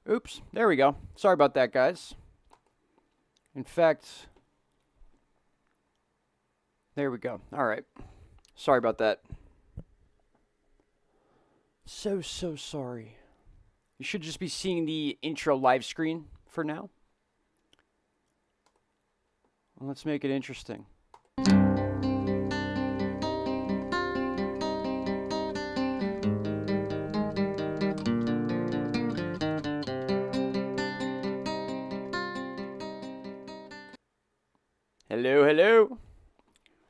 Oops, there we go. Sorry about that, guys. In fact, there we go. All right. Sorry about that. So sorry. You should just be seeing the intro live screen for now. Well, let's make it interesting. Hello, hello.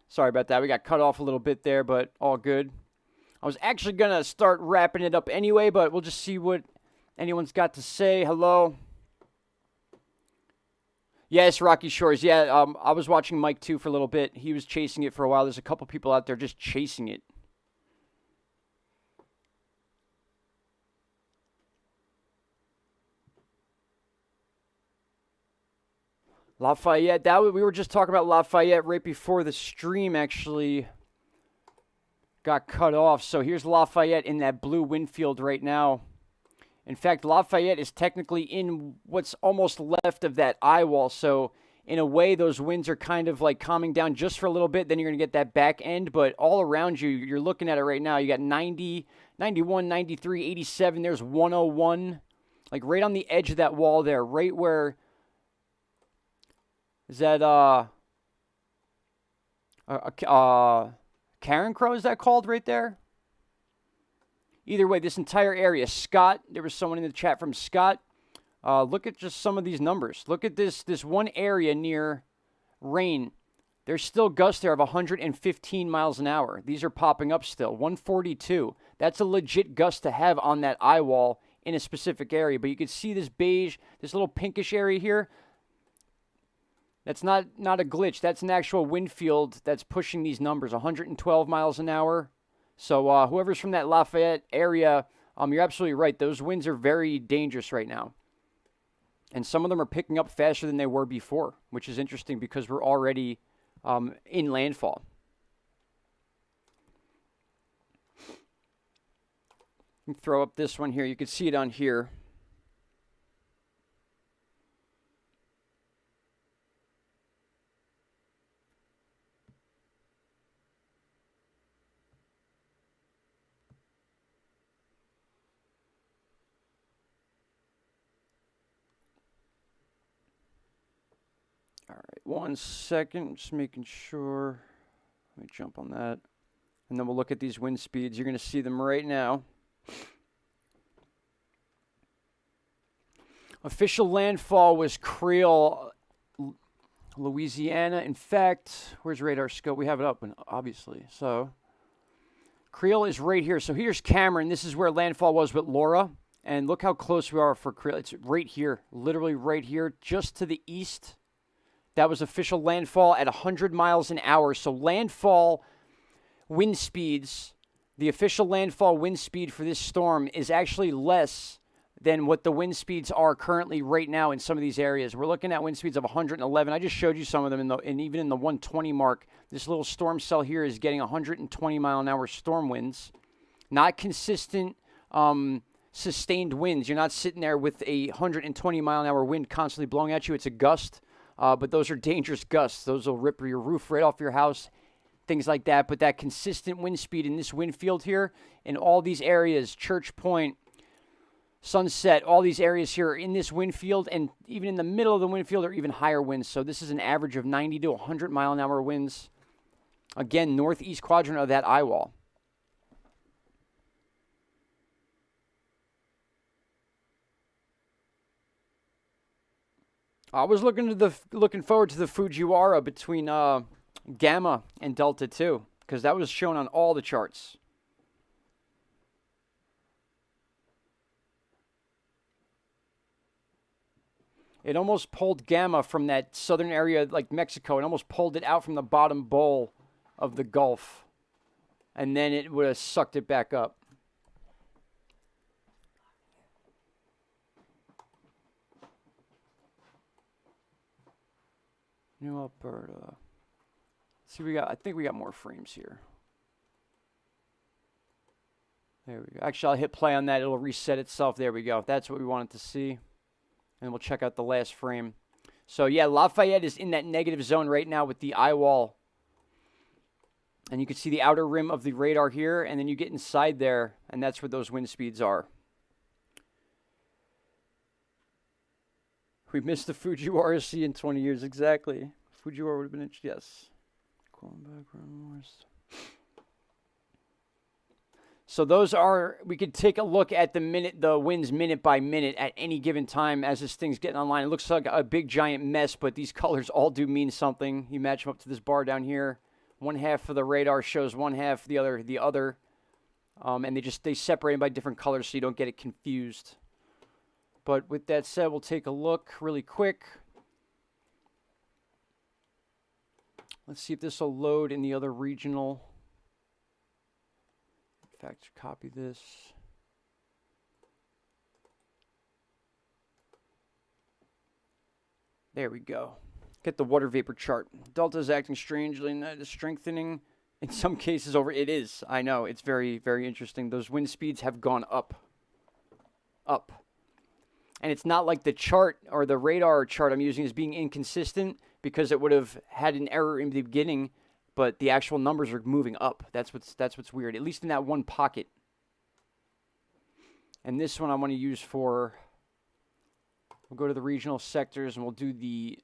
Sorry about that. We got cut off a little bit there, but all good. I was actually going to start wrapping it up anyway, but we'll just see what anyone's got to say. Hello. Yes, Rocky Shores. Yeah, I was watching Mike too for a little bit. He was chasing it for a while. There's a couple people out there just chasing it. Lafayette. We were just talking about Lafayette right before the stream actually got cut off. So here's Lafayette in that blue wind field right now. In fact, Lafayette is technically in what's almost left of that eye wall. So in a way, those winds are kind of like calming down just for a little bit. Then you're going to get that back end. But all around you, you're looking at it right now. You got 90, 91, 93, 87. There's 101. Like right on the edge of that wall there. Right where... Is that Karen Crow, is that called right there? Either way, this entire area. Scott, there was someone in the chat from Scott. Look at just some of these numbers. Look at this one area near Rain. There's still gusts there of 115 miles an hour. These are popping up still. 142. That's a legit gust to have on that eye wall in a specific area. But you can see this beige, this little pinkish area here. That's not a glitch. That's an actual wind field that's pushing these numbers, 112 miles an hour. So whoever's from that Lafayette area, you're absolutely right. Those winds are very dangerous right now. And some of them are picking up faster than they were before, which is interesting because we're already in landfall. Throw up this one here. You can see it on here. All right, 1 second, just making sure. Let me jump on that. And then we'll look at these wind speeds. You're going to see them right now. Official landfall was Creole, Louisiana. In fact, where's radar scope? We have it up, obviously. So Creole is right here. So here's Cameron. This is where landfall was with Laura. And look how close we are for Creole. It's right here, literally right here, just to the east. That was official landfall at 100 miles an hour. So landfall wind speeds, the official landfall wind speed for this storm is actually less than what the wind speeds are currently right now in some of these areas. We're looking at wind speeds of 111. I just showed you some of them, and even in the 120 mark. This little storm cell here is getting 120 mile an hour storm winds. Not consistent, sustained winds. You're not sitting there with a 120 mile an hour wind constantly blowing at you. It's a gust. But those are dangerous gusts. Those will rip your roof right off your house, things like that. But that consistent wind speed in this wind field here, in all these areas, Church Point, Sunset, all these areas here are in this wind field, and even in the middle of the wind field are even higher winds. So this is an average of 90 to 100 mile an hour winds. Again, northeast quadrant of that eye wall. I was looking forward to the Fujiwara between Gamma and Delta 2, because that was shown on all the charts. It almost pulled Gamma from that southern area like Mexico. It almost pulled it out from the bottom bowl of the Gulf. And then it would have sucked it back up. New Alberta. Let's see, I think we got more frames here. There we go. Actually, I'll hit play on that. It'll reset itself. There we go. That's what we wanted to see. And we'll check out the last frame. So, yeah, Lafayette is in that negative zone right now with the eye wall. And you can see the outer rim of the radar here. And then you get inside there, and that's where those wind speeds are. We missed the Fujiwara Sea in 20 years. Exactly. Fujiwara would have been interesting. Yes. So those are, we could take a look at the winds minute by minute at any given time as this thing's getting online. It looks like a big giant mess, but these colors all do mean something. You match them up to this bar down here. One half of the radar shows one half, the other. And they separate them by different colors so you don't get it confused. But with that said, we'll take a look really quick. Let's see if this will load in the other regional. In fact, copy this. There we go. Get the water vapor chart. Delta is acting strangely, and that is strengthening. In some cases over, it is. I know, it's very, very interesting. Those wind speeds have gone up. Up. And it's not like the chart or the radar chart I'm using is being inconsistent because it would have had an error in the beginning, but the actual numbers are moving up. That's what's weird, at least in that one pocket. And this one I want to use for, we'll go to the regional sectors and we'll do the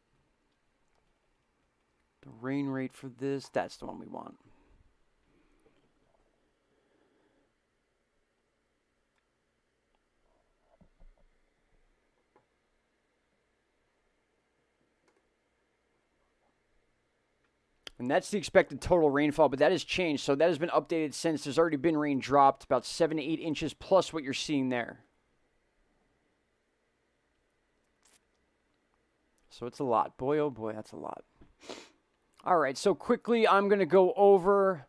rain rate for this. That's the one we want. And that's the expected total rainfall, but that has changed. So that has been updated since. There's already been rain dropped, about 7 to 8 inches, plus what you're seeing there. So it's a lot. Boy, oh boy, that's a lot. All right, so quickly, I'm going to go over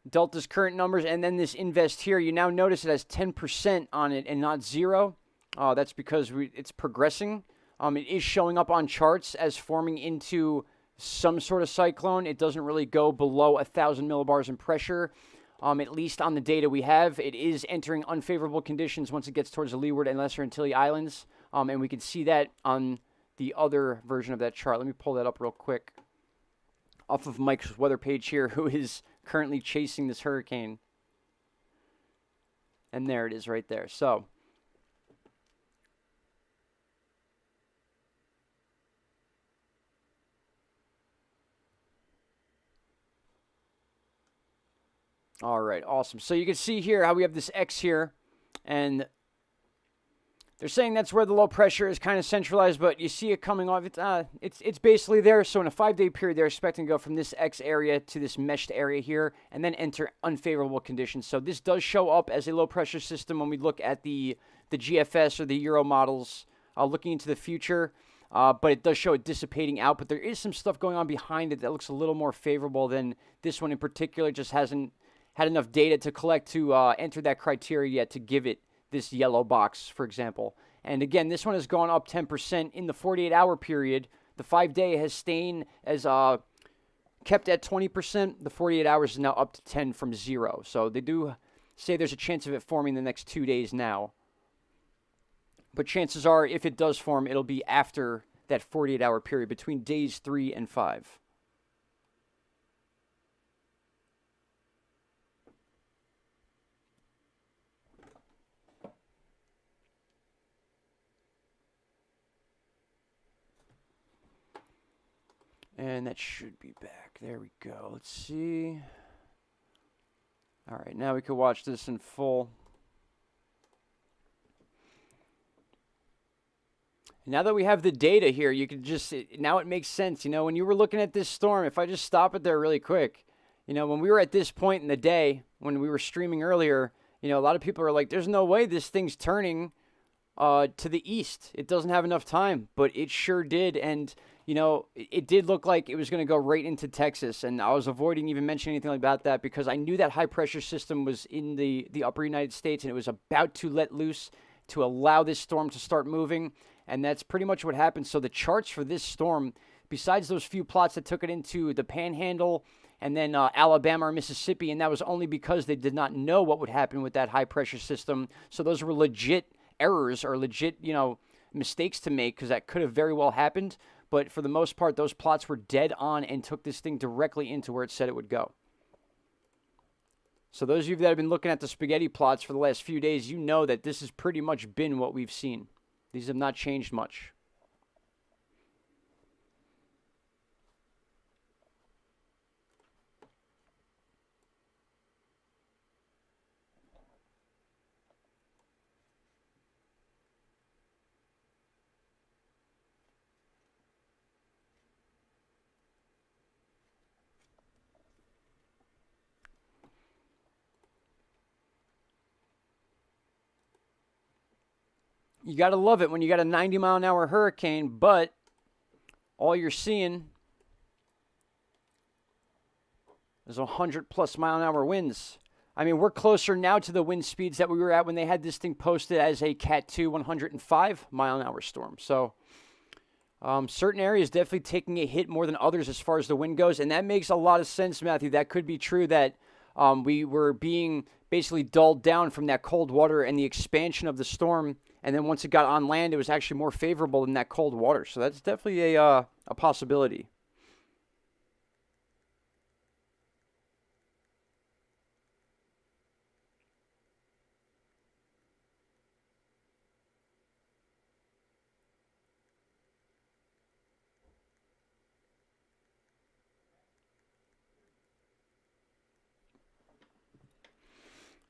Delta's current numbers, and then this invest here. You now notice it has 10% on it and not 0. That's because it's progressing. It is showing up on charts as forming into some sort of cyclone. It doesn't really go below 1,000 millibars in pressure, at least on the data we have. It is entering unfavorable conditions once it gets towards the Leeward and Lesser Antilles Islands, and we can see that on the other version of that chart. Let me pull that up real quick off of Mike's weather page here, who is currently chasing this hurricane. And there it is right there. So all right, awesome. So you can see here how we have this X here, and they're saying that's where the low pressure is kind of centralized, but you see it coming off. It's basically there. So in a 5-day period, they're expecting to go from this X area to this meshed area here and then enter unfavorable conditions. So this does show up as a low pressure system when we look at the GFS or the Euro models looking into the future. But it does show it dissipating out. But there is some stuff going on behind it that looks a little more favorable than this one in particular. Just hasn't had enough data to collect to enter that criteria yet to give it this yellow box, for example. And again, this one has gone up 10% in the 48-hour period. The 5-day has stayed as kept at 20%. The 48 hours is now up to 10 from 0. So they do say there's a chance of it forming the next 2 days now. But chances are, if it does form, it'll be after that 48-hour period, between days 3 and 5. And that should be back. There we go. Let's see. All right, now we can watch this in full. Now that we have the data here, you can just, now it makes sense. You know, when you were looking at this storm, if I just stop it there really quick, you know, when we were at this point in the day, when we were streaming earlier, you know, a lot of people are like, there's no way this thing's turning to the east. It doesn't have enough time, but it sure did. And you know, it did look like it was going to go right into Texas, and I was avoiding even mentioning anything about that because I knew that high-pressure system was in the upper United States, and it was about to let loose to allow this storm to start moving, and that's pretty much what happened. So the charts for this storm, besides those few plots that took it into the Panhandle and then Alabama or Mississippi, and that was only because they did not know what would happen with that high-pressure system. So those were legit errors or legit, mistakes to make, because that could have very well happened. But for the most part, those plots were dead on and took this thing directly into where it said it would go. So those of you that have been looking at the spaghetti plots for the last few days, you know that this has pretty much been what we've seen. These have not changed much. You got to love it when you got a 90-mile-an-hour hurricane, but all you're seeing is 100-plus-mile-an-hour winds. I mean, we're closer now to the wind speeds that we were at when they had this thing posted as a Cat 2 105-mile-an-hour storm. So certain areas definitely taking a hit more than others as far as the wind goes, and that makes a lot of sense, Matthew. That could be true that we were being basically dulled down from that cold water and the expansion of the storm. And then once it got on land, it was actually more favorable than that cold water. So that's definitely a possibility.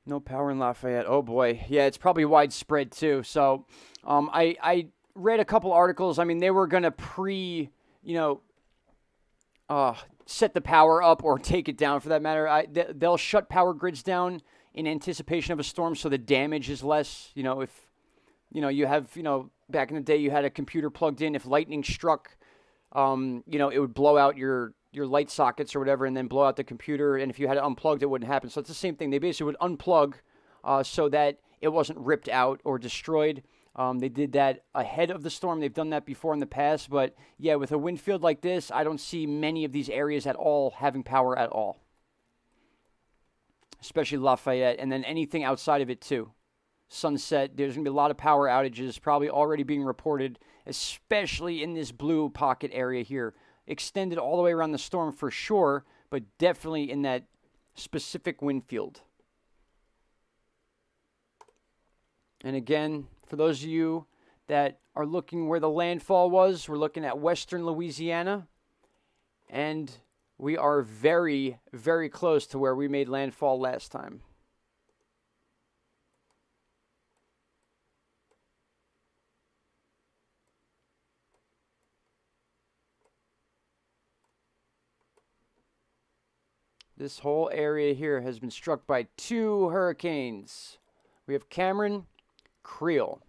No power in Lafayette. Oh boy, yeah, it's probably widespread too. So, I read a couple articles. I mean, they were gonna set the power up or take it down for that matter. They'll shut power grids down in anticipation of a storm, so the damage is less. If you have back in the day you had a computer plugged in. If lightning struck, it would blow out your light sockets or whatever, and then blow out the computer. And if you had it unplugged, it wouldn't happen. So it's the same thing. They basically would unplug so that it wasn't ripped out or destroyed. They did that ahead of the storm. They've done that before in the past. But yeah, with a wind field like this, I don't see many of these areas at all having power at all, especially Lafayette, and then anything outside of it too. Sunset, there's going to be a lot of power outages probably already being reported, especially in this blue pocket area here. Extended all the way around the storm for sure, but definitely in that specific wind field. And again, for those of you that are looking where the landfall was, we're looking at western Louisiana, and we are very, very close to where we made landfall last time. This whole area here has been struck by 2 hurricanes. We have Cameron, Creel.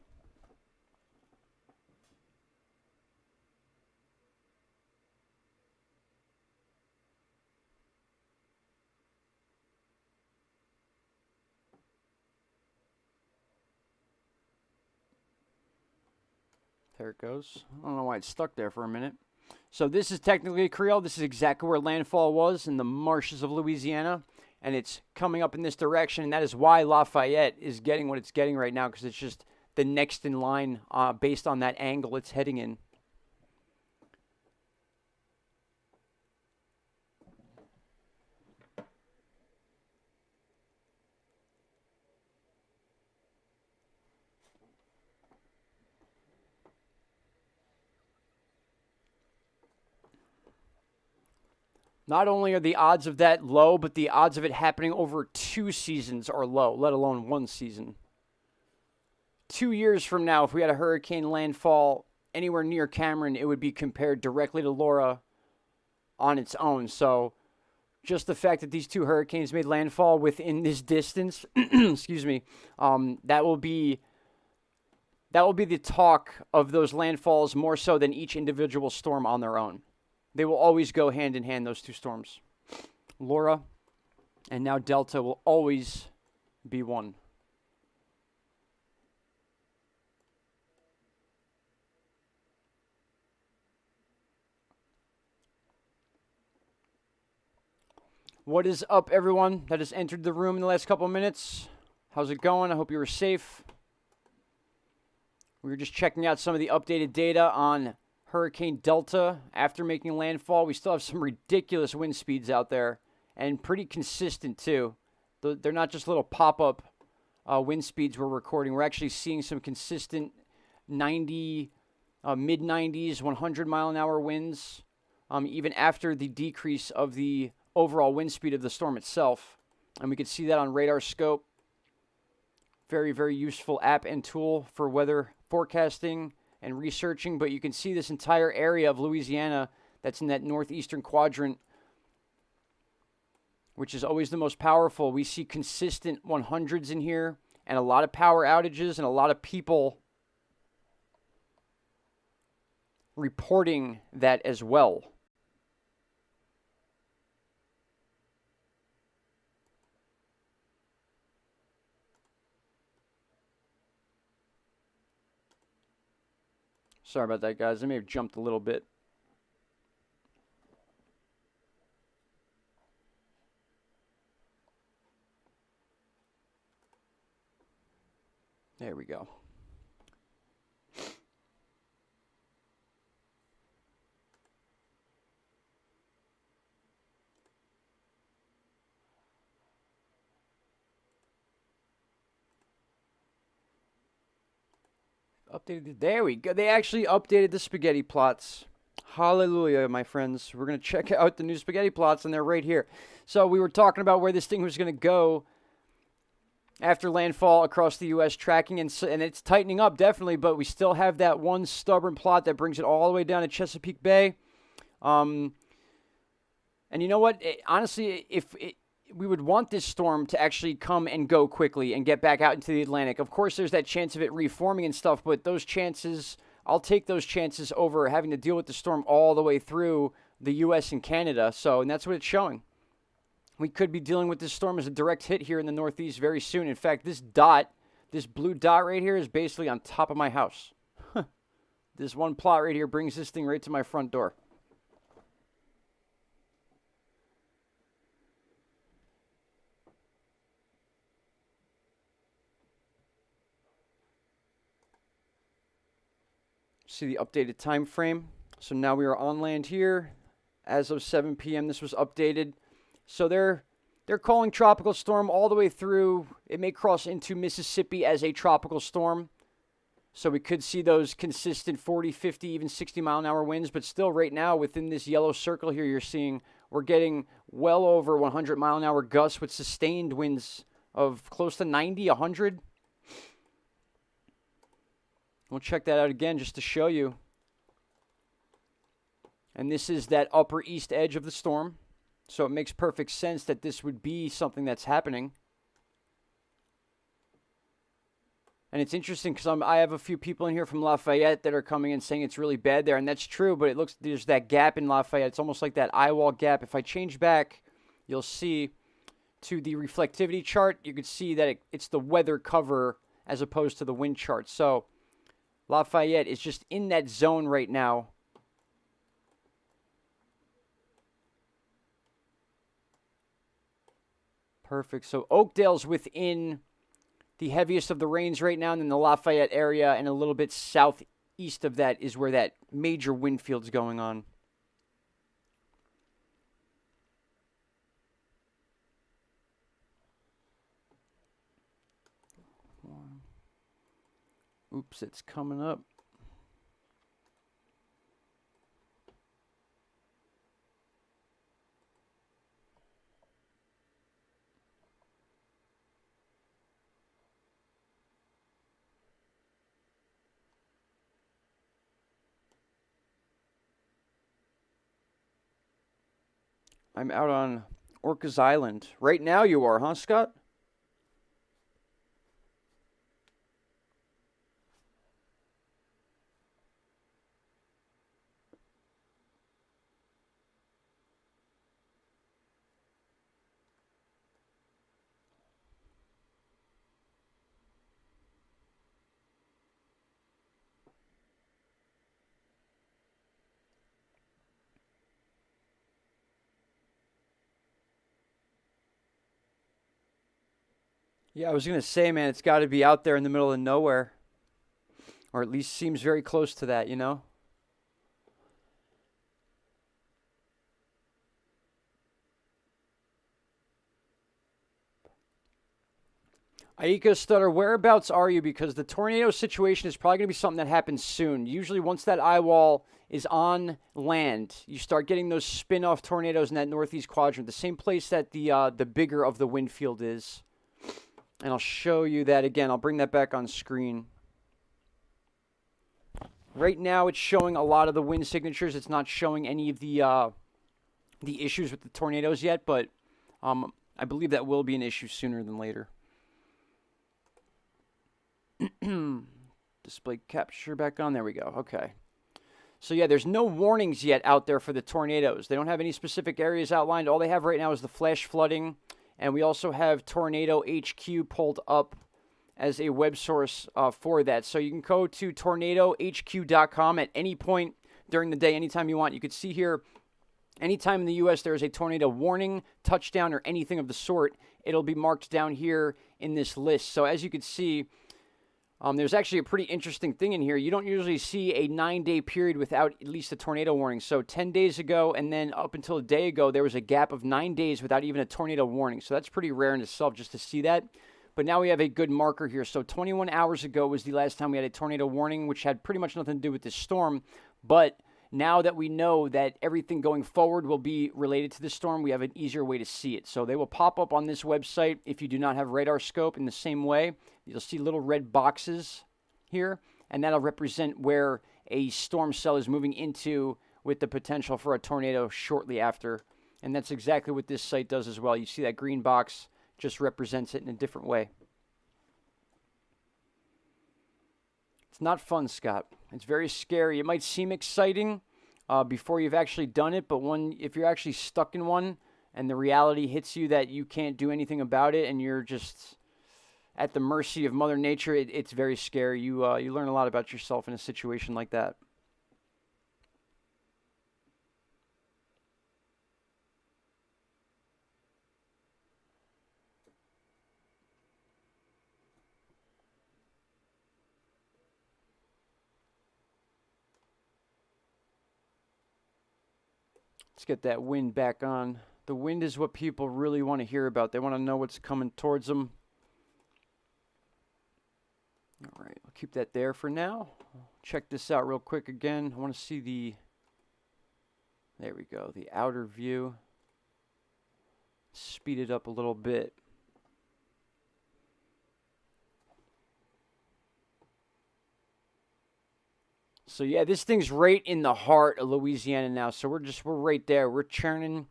There it goes. I don't know why it's stuck there for a minute. So this is technically Creel. This is exactly where landfall was, in the marshes of Louisiana. And it's coming up in this direction. And that is why Lafayette is getting what it's getting right now, because it's just the next in line based on that angle it's heading in. Not only are the odds of that low, but the odds of it happening over 2 seasons are low, let alone 1 season. 2 years from now, if we had a hurricane landfall anywhere near Cameron, it would be compared directly to Laura on its own. So just the fact that these 2 hurricanes made landfall within this distance, excuse me, that will be the talk of those landfalls more so than each individual storm on their own. They will always go hand in hand, those 2 storms. Laura and now Delta will always be one. What is up, everyone that has entered the room in the last couple of minutes? How's it going? I hope you were safe. We were just checking out some of the updated data on Hurricane Delta after making landfall. We still have some ridiculous wind speeds out there and pretty consistent, too. They're not just little pop-up wind speeds we're recording. We're actually seeing some consistent 90, mid-90s, 100-mile-an-hour winds, even after the decrease of the overall wind speed of the storm itself. And we can see that on radar scope. Very, very useful app and tool for weather forecasting and researching. But you can see this entire area of Louisiana that's in that northeastern quadrant, which is always the most powerful. We see consistent 100s in here and a lot of power outages and a lot of people reporting that as well. Sorry about that, guys. I may have jumped a little bit. There we go. Updated. There we go. They actually updated the spaghetti plots. Hallelujah, my friends. We're going to check out the new spaghetti plots, and they're right here. So we were talking about where this thing was going to go after landfall across the U.S. tracking, and it's tightening up, definitely, but we still have that one stubborn plot that brings it all the way down to Chesapeake Bay. And you know what? Honestly, we would want this storm to actually come and go quickly and get back out into the Atlantic. Of course, there's that chance of it reforming and stuff, but those chances, I'll take those chances over having to deal with the storm all the way through the U.S. and Canada. And that's what it's showing. We could be dealing with this storm as a direct hit here in the Northeast very soon. In fact, this blue dot right here is basically on top of my house. This one plot right here brings this thing right to my front door. See the updated time frame. So now we are on land here. As of 7 p.m., this was updated. So they're calling tropical storm all the way through. It may cross into Mississippi as a tropical storm. So we could see those consistent 40, 50, even 60-mile-an-hour winds. But still right now, within this yellow circle here you're seeing, we're getting well over 100-mile-an-hour gusts with sustained winds of close to 90, 100. We'll check that out again just to show you. And this is that upper east edge of the storm. So it makes perfect sense that this would be something that's happening. And it's interesting because I have a few people in here from Lafayette that are coming in saying it's really bad there. And that's true, but it looks there's that gap in Lafayette. It's almost like that eye wall gap. If I change back, you'll see to the reflectivity chart, you could see that it's the weather cover as opposed to the wind chart. So Lafayette is just in that zone right now. Perfect. So Oakdale's within the heaviest of the rains right now, and then the Lafayette area and a little bit southeast of that is where that major wind field's going on. Oops, it's coming up. I'm out on Orcas Island. Right now you are, huh, Scott? Yeah, I was going to say, man, it's got to be out there in the middle of nowhere. Or at least seems very close to that, you know? Aika Stutter, whereabouts are you? Because the tornado situation is probably going to be something that happens soon. Usually once that eye wall is on land, you start getting those spin-off tornadoes in that northeast quadrant, the same place that the bigger of the wind field is. And I'll show you that again. I'll bring that back on screen. Right now it's showing a lot of the wind signatures. It's not showing any of the issues with the tornadoes yet, but I believe that will be an issue sooner than later. Display capture back on. There we go. Okay. So yeah, there's no warnings yet out there for the tornadoes. They don't have any specific areas outlined. All they have right now is the flash flooding. And we also have Tornado HQ pulled up as a web source for that. So you can go to tornadohq.com at any point during the day, anytime you want. You could see here, anytime in the U.S. there is a tornado warning, touchdown, or anything of the sort, it'll be marked down here in this list. So as you can see, there's actually a pretty interesting thing in here. You don't usually see a 9-day period without at least a tornado warning. So 10 days ago and then up until a day ago, there was a gap of 9 days without even a tornado warning. So that's pretty rare in itself just to see that. But now we have a good marker here. So 21 hours ago was the last time we had a tornado warning, which had pretty much nothing to do with this storm. But now that we know that everything going forward will be related to this storm, we have an easier way to see it. So they will pop up on this website if you do not have radar scope in the same way. You'll see little red boxes here, and that'll represent where a storm cell is moving into with the potential for a tornado shortly after. And that's exactly what this site does as well. You see that green box just represents it in a different way. It's not fun, Scott. It's very scary. It might seem exciting before you've actually done it, but if you're actually stuck in one and the reality hits you that you can't do anything about it and you're just at the mercy of Mother Nature, it's very scary. You learn a lot about yourself in a situation like that. Let's get that wind back on. The wind is what people really want to hear about. They want to know what's coming towards them. All right, I'll keep that there for now. Check this out real quick again. I want to see there we go, the outer view. Speed it up a little bit. So yeah, this thing's right in the heart of Louisiana now. So we're right there. We're churning.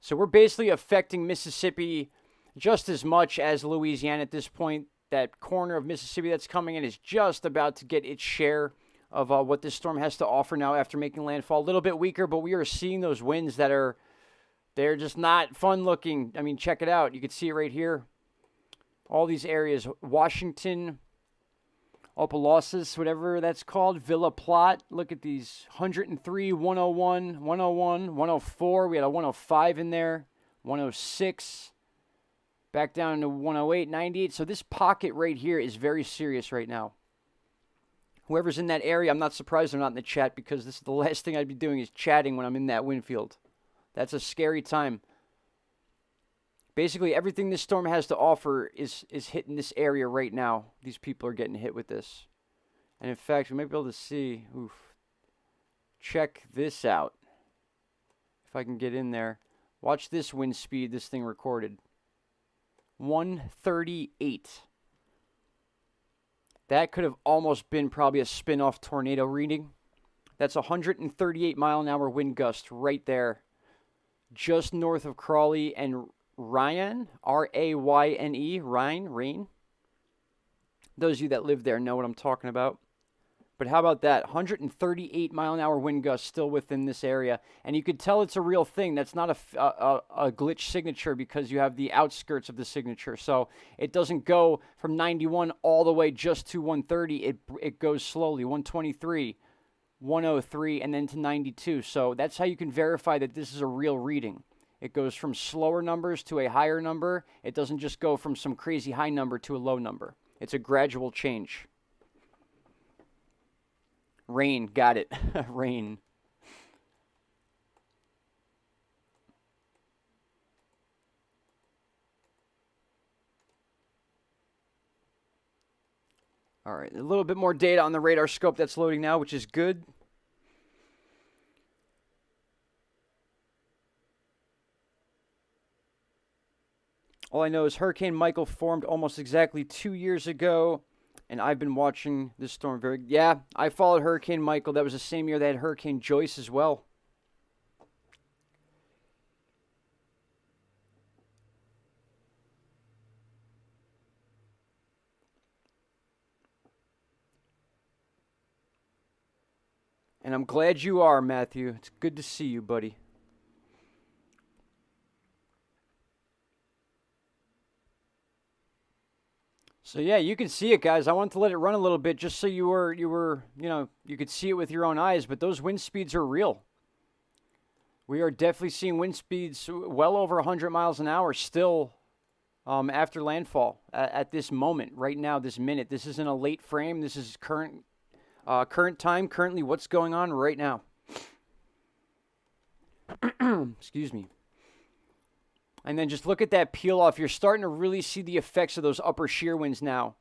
So we're basically affecting Mississippi just as much as Louisiana at this point. That corner of Mississippi that's coming in is just about to get its share of what this storm has to offer now after making landfall. A little bit weaker, but we are seeing those winds they're just not fun looking. I mean, check it out. You can see it right here. All these areas, Washington, Opelousas, whatever that's called, Villa Plot. Look at these, 103, 101, 101, 104. We had a 105 in there, 106. Back down to 108, 98. So this pocket right here is very serious right now. Whoever's in that area, I'm not surprised they're not in the chat because this is the last thing I'd be doing is chatting when I'm in that wind field. That's a scary time. Basically, everything this storm has to offer is hitting this area right now. These people are getting hit with this. And in fact, we might be able to see. Oof. Check this out. If I can get in there. Watch this wind speed this thing recorded. 138. That could have almost been probably a spin-off tornado reading. That's 138 mile an hour wind gust right there. Just north of Crawley and Ryan, R-A-Y-N-E, Rain. Those of you that live there know what I'm talking about. But how about that? 138 mile an hour wind gust still within this area. And you could tell it's a real thing. That's not a glitch signature because you have the outskirts of the signature. So it doesn't go from 91 all the way just to 130. It goes slowly, 123, 103, and then to 92. So that's how you can verify that this is a real reading. It goes from slower numbers to a higher number. It doesn't just go from some crazy high number to a low number. It's a gradual change. Rain, got it. Rain. All right, a little bit more data on the radar scope that's loading now, which is good. All I know is Hurricane Michael formed almost exactly 2 years ago, and I've been watching this storm very... Yeah, I followed Hurricane Michael. That was the same year they had Hurricane Joyce as well. And I'm glad you are, Matthew. It's good to see you, buddy. So yeah, you can see it, guys. I wanted to let it run a little bit just so you could see it with your own eyes, but those wind speeds are real. We are definitely seeing wind speeds well over 100 miles an hour still after landfall at this moment, right now, this minute. This isn't a late frame. This is current time, currently what's going on right now. Excuse me. And then just look at that peel off. You're starting to really see the effects of those upper shear winds now.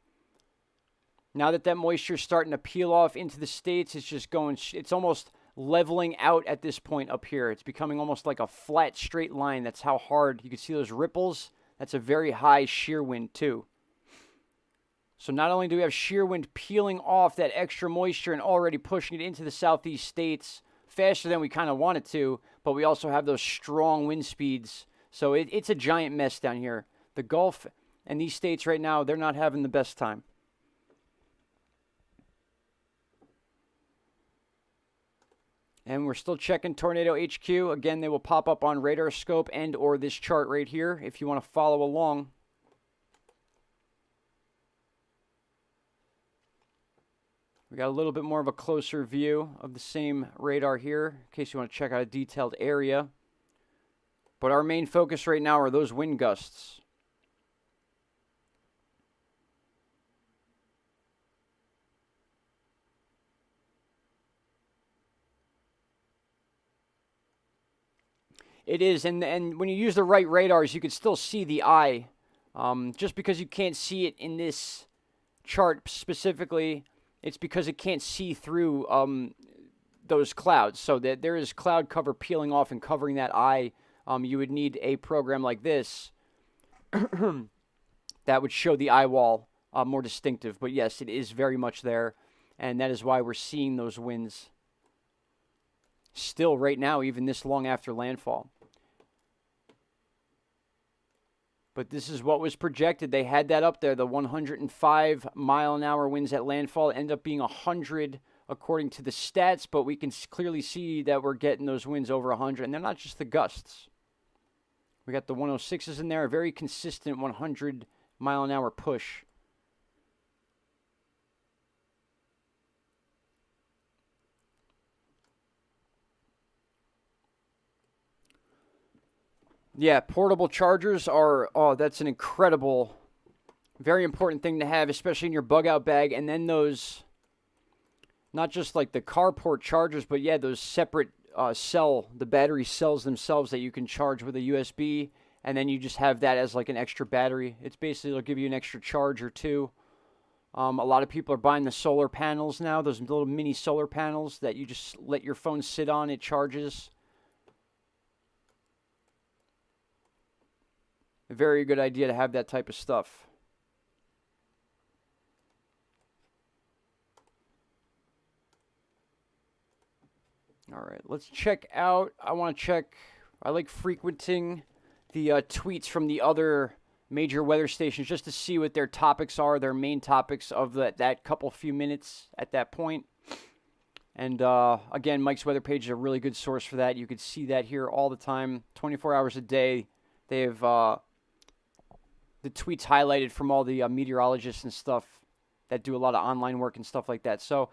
Now that moisture is starting to peel off into the states, it's just going, it's almost leveling out at this point up here. It's becoming almost like a flat, straight line. That's how hard. You can see those ripples. That's a very high shear wind too. So not only do we have shear wind peeling off that extra moisture and already pushing it into the southeast states faster than we kind of want it to, but we also have those strong wind speeds. So it's a giant mess down here. The Gulf and these states right now, they're not having the best time. And we're still checking Tornado HQ. Again, they will pop up on radar scope and or this chart right here if you want to follow along. We got a little bit more of a closer view of the same radar here in case you want to check out a detailed area. But our main focus right now are those wind gusts. It is, and when you use the right radars, you can still see the eye. Just because you can't see it in this chart specifically, it's because it can't see through those clouds. So that there is cloud cover peeling off and covering that eye. You would need a program like this that would show the eye wall more distinctive. But yes, it is very much there, and that is why we're seeing those winds still right now, even this long after landfall. But this is what was projected. They had that up there, the 105 mile an hour winds at landfall end up being 100 according to the stats, but we can clearly see that we're getting those winds over 100, and they're not just the gusts. We got the 106s in there, a very consistent 100 mile an hour push. Yeah, portable chargers are, that's an incredible, very important thing to have, especially in your bug out bag. And then those, not just like the carport chargers, but yeah, those separate the battery cells themselves that you can charge with a USB, and then you just have that as like an extra battery. It's basically, it'll give you an extra charge or two. A lot of people are buying the solar panels now, those little mini solar panels that you just let your phone sit on, it charges. A very good idea to have that type of stuff. All right, let's check out. I like frequenting the tweets from the other major weather stations just to see what their topics are, their main topics of that couple few minutes at that point. And again, Mike's weather page is a really good source for that. You could see that here all the time, 24 hours a day. They have the tweets highlighted from all the meteorologists and stuff that do a lot of online work and stuff like that. So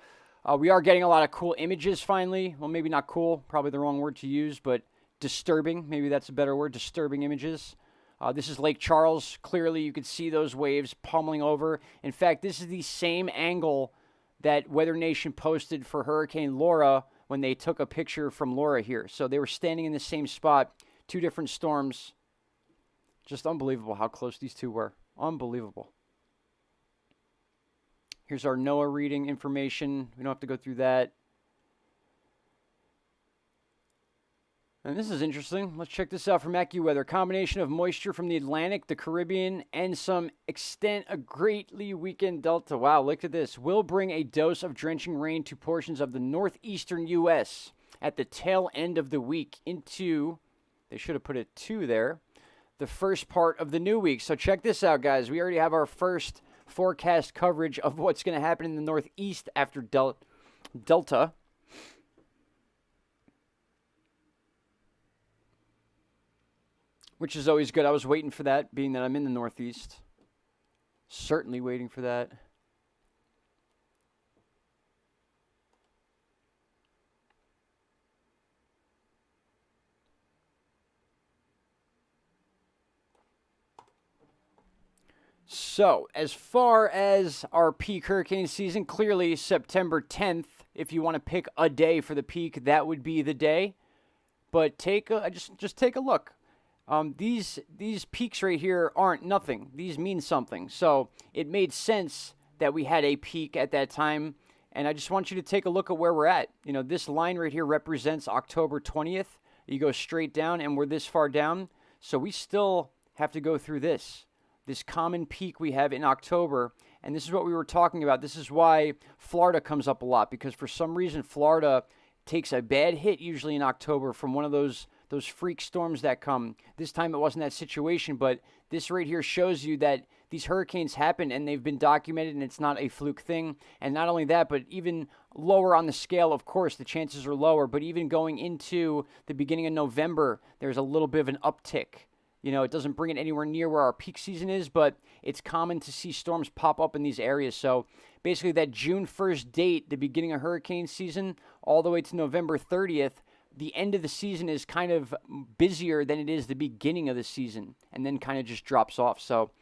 we are getting a lot of cool images finally. Well, maybe not cool, probably the wrong word to use, but disturbing. Maybe that's a better word, disturbing images. This is Lake Charles. Clearly, you could see those waves pummeling over. In fact, this is the same angle that Weather Nation posted for Hurricane Laura when they took a picture from Laura here. So they were standing in the same spot, two different storms. Just unbelievable how close these two were. Unbelievable. Here's our NOAA reading information. We don't have to go through that. And this is interesting. Let's check this out from AccuWeather. Combination of moisture from the Atlantic, the Caribbean, and some extent a greatly weakened delta. Wow, look at this. Will bring a dose of drenching rain to portions of the northeastern U.S. at the tail end of the week into, they should have put a 2 there, the first part of the new week. So check this out, guys. We already have our first forecast coverage of what's going to happen in the northeast after Delta. Which is always good. I was waiting for that, being that I'm in the Northeast. Certainly waiting for that. So, as far as our peak hurricane season, clearly September 10th, if you want to pick a day for the peak, that would be the day. But just take a look. These peaks right here aren't nothing. These mean something. So it made sense that we had a peak at that time. And I just want you to take a look at where we're at. You know, this line right here represents October 20th. You go straight down and we're this far down. So we still have to go through this common peak we have in October. And this is what we were talking about. This is why Florida comes up a lot, because for some reason Florida takes a bad hit usually in October from one of those freak storms that come. This time it wasn't that situation, but this right here shows you that these hurricanes happen and they've been documented and it's not a fluke thing. And not only that, but even lower on the scale, of course, the chances are lower, but even going into the beginning of November, there's a little bit of an uptick. You know, it doesn't bring it anywhere near where our peak season is, but it's common to see storms pop up in these areas. So basically that June 1st date, the beginning of hurricane season, all the way to November 30th, the end of the season is kind of busier than it is the beginning of the season, and then kind of just drops off. So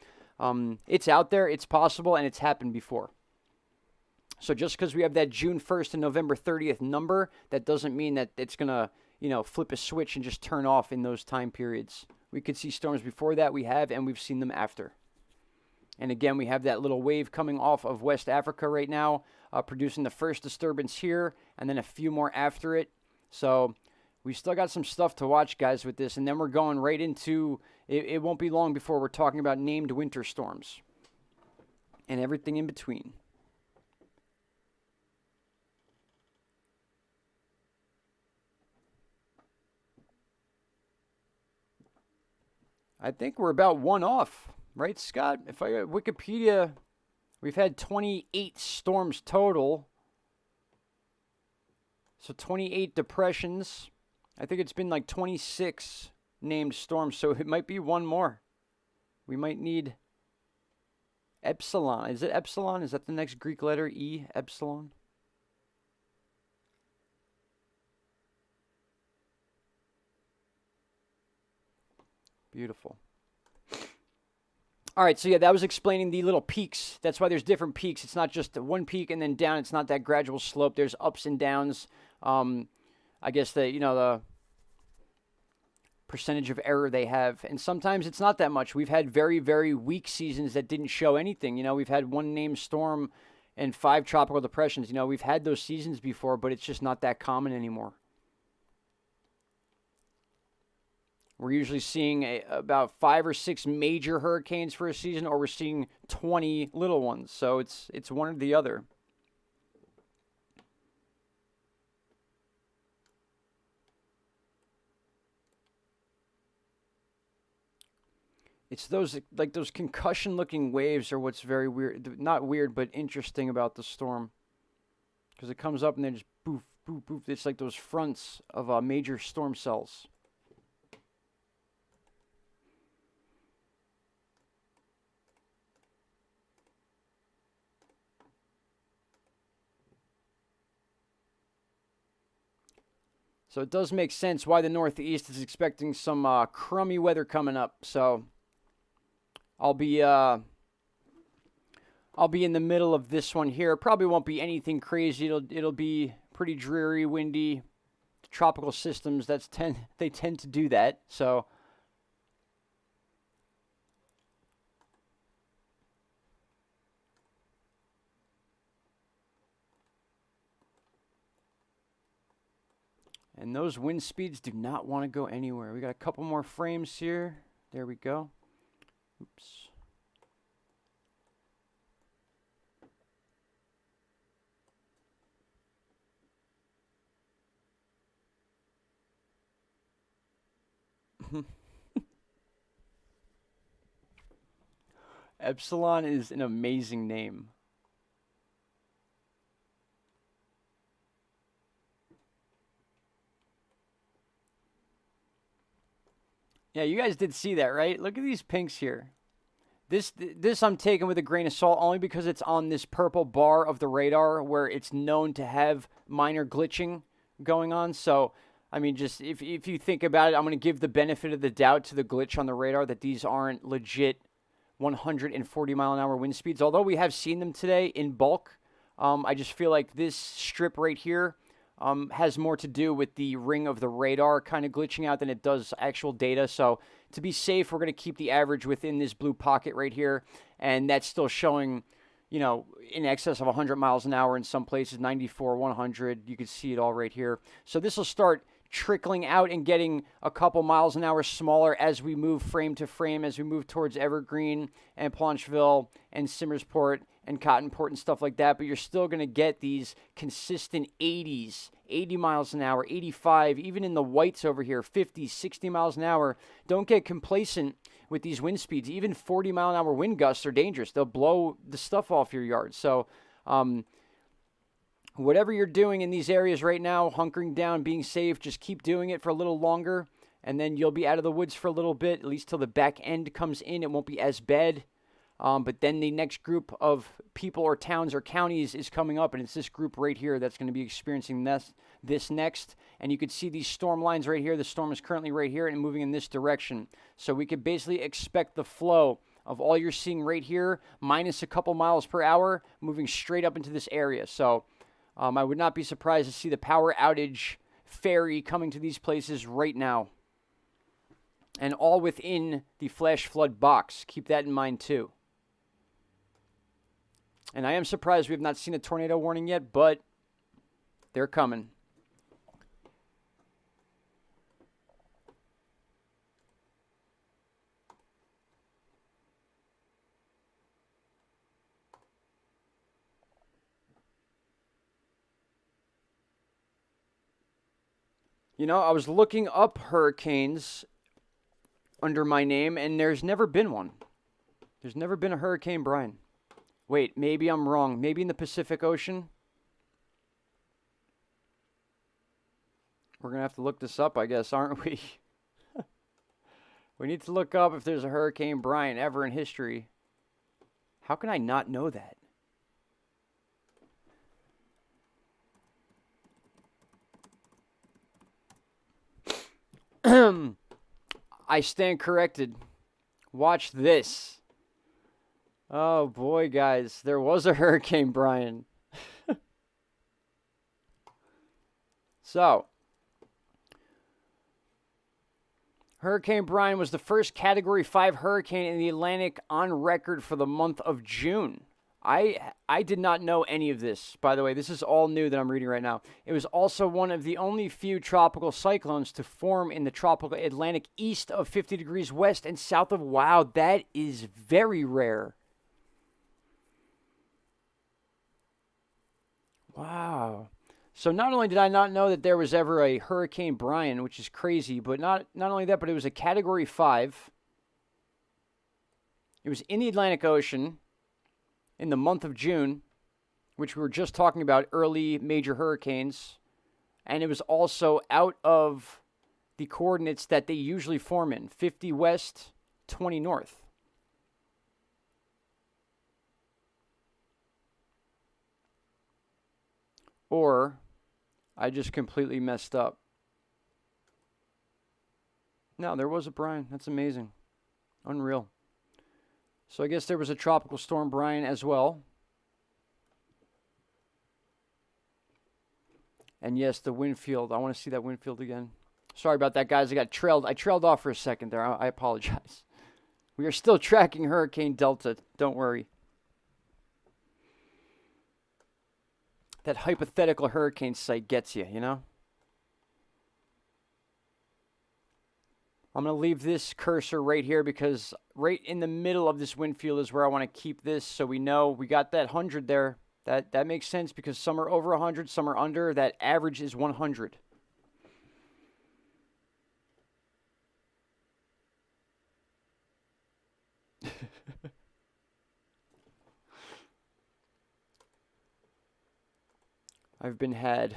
it's out there, it's possible, and it's happened before. So just because we have that June 1st and November 30th number, that doesn't mean that it's going to, you know, flip a switch and just turn off in those time periods. We could see storms before that, we have, and we've seen them after. And again, we have that little wave coming off of West Africa right now, producing the first disturbance here, and then a few more after it. So we still got some stuff to watch, guys, with this. And then we're going right into, it won't be long before we're talking about named winter storms and everything in between. I think we're about one off, right, Scott? If I got Wikipedia, we've had 28 storms total. So 28 depressions. I think it's been like 26 named storms, so it might be one more. We might need Epsilon. Is it Epsilon? Is that the next Greek letter? E? Epsilon? Beautiful. All right, so yeah, that was explaining the little peaks. That's why there's different peaks. It's not just one peak and then down. It's not that gradual slope. There's ups and downs. I guess the percentage of error they have. And sometimes it's not that much. We've had very, very weak seasons that didn't show anything. You know, we've had one named storm and 5 tropical depressions. You know, we've had those seasons before, but it's just not that common anymore. We're usually seeing about 5 or 6 major hurricanes for a season, or we're seeing 20 little ones. So it's one or the other. It's those concussion-looking waves are what's very weird. Not weird, but interesting about the storm. Because it comes up and then just boof, boof, boof. It's like those fronts of major storm cells. So it does make sense why the Northeast is expecting some crummy weather coming up. So I'll be in the middle of this one here. Probably won't be anything crazy. It'll be pretty dreary, windy. Tropical systems, they tend to do that. So and those wind speeds do not want to go anywhere. We got a couple more frames here. There we go. Oops. Epsilon is an amazing name. Yeah, you guys did see that, right? Look at these pinks here. This I'm taking with a grain of salt only because it's on this purple bar of the radar where it's known to have minor glitching going on. So, I mean, just if you think about it, I'm going to give the benefit of the doubt to the glitch on the radar that these aren't legit 140 mile an hour wind speeds. Although we have seen them today in bulk, I just feel like this strip right here has more to do with the ring of the radar kind of glitching out than it does actual data. So to be safe, we're going to keep the average within this blue pocket right here. And that's still showing, you know, in excess of 100 miles an hour in some places, 94, 100. You can see it all right here. So this will start trickling out and getting a couple miles an hour smaller as we move frame to frame, as we move towards Evergreen and Plancheville and Simmersport and Cottonport and stuff like that. But you're still going to get these consistent 80s, 80 miles an hour, 85, even in the whites over here, 50, 60 miles an hour. Don't get complacent with these wind speeds. Even 40 mile an hour wind gusts are dangerous. They'll blow the stuff off your yard. So, whatever you're doing in these areas right now, hunkering down, being safe, just keep doing it for a little longer, and then you'll be out of the woods for a little bit, at least till the back end comes in. It won't be as bad. But then the next group of people or towns or counties is coming up, and it's this group right here that's going to be experiencing this next. And you could see these storm lines right here. The storm is currently right here and moving in this direction. So we could basically expect the flow of all you're seeing right here, minus a couple miles per hour, moving straight up into this area. So I would not be surprised to see the power outage ferry coming to these places right now. And all within the flash flood box. Keep that in mind too. And I am surprised we have not seen a tornado warning yet, but they're coming. You know, I was looking up hurricanes under my name, and there's never been one. There's never been a Hurricane Brian. Wait, maybe I'm wrong. Maybe in the Pacific Ocean? We're going to have to look this up, I guess, aren't we? We need to look up if there's a Hurricane Brian ever in history. How can I not know that? I stand corrected. Watch this. Oh boy, guys, there was a Hurricane Brian. So, Hurricane Brian was the first Category 5 hurricane in the Atlantic on record for the month of June. I did not know any of this, by the way. This is all new that I'm reading right now. It was also one of the only few tropical cyclones to form in the tropical Atlantic east of 50 degrees west and south of... Wow, that is very rare. Wow. So not only did I not know that there was ever a Hurricane Brian, which is crazy, but not only that, but it was a Category 5. It was in the Atlantic Ocean in the month of June, which we were just talking about, early major hurricanes. And it was also out of the coordinates that they usually form in, 50 west, 20 north. Or I just completely messed up. No, there was a Brian. That's amazing. Unreal. So I guess there was a tropical storm Brian as well. And yes, the wind field. I want to see that wind field again. Sorry about that, guys. I trailed off for a second there. I apologize. We are still tracking Hurricane Delta. Don't worry. That hypothetical hurricane site gets you, you know? I'm going to leave this cursor right here because right in the middle of this wind field is where I want to keep this so we know we got that 100 there. That makes sense because some are over 100, some are under. That average is 100. I've been had.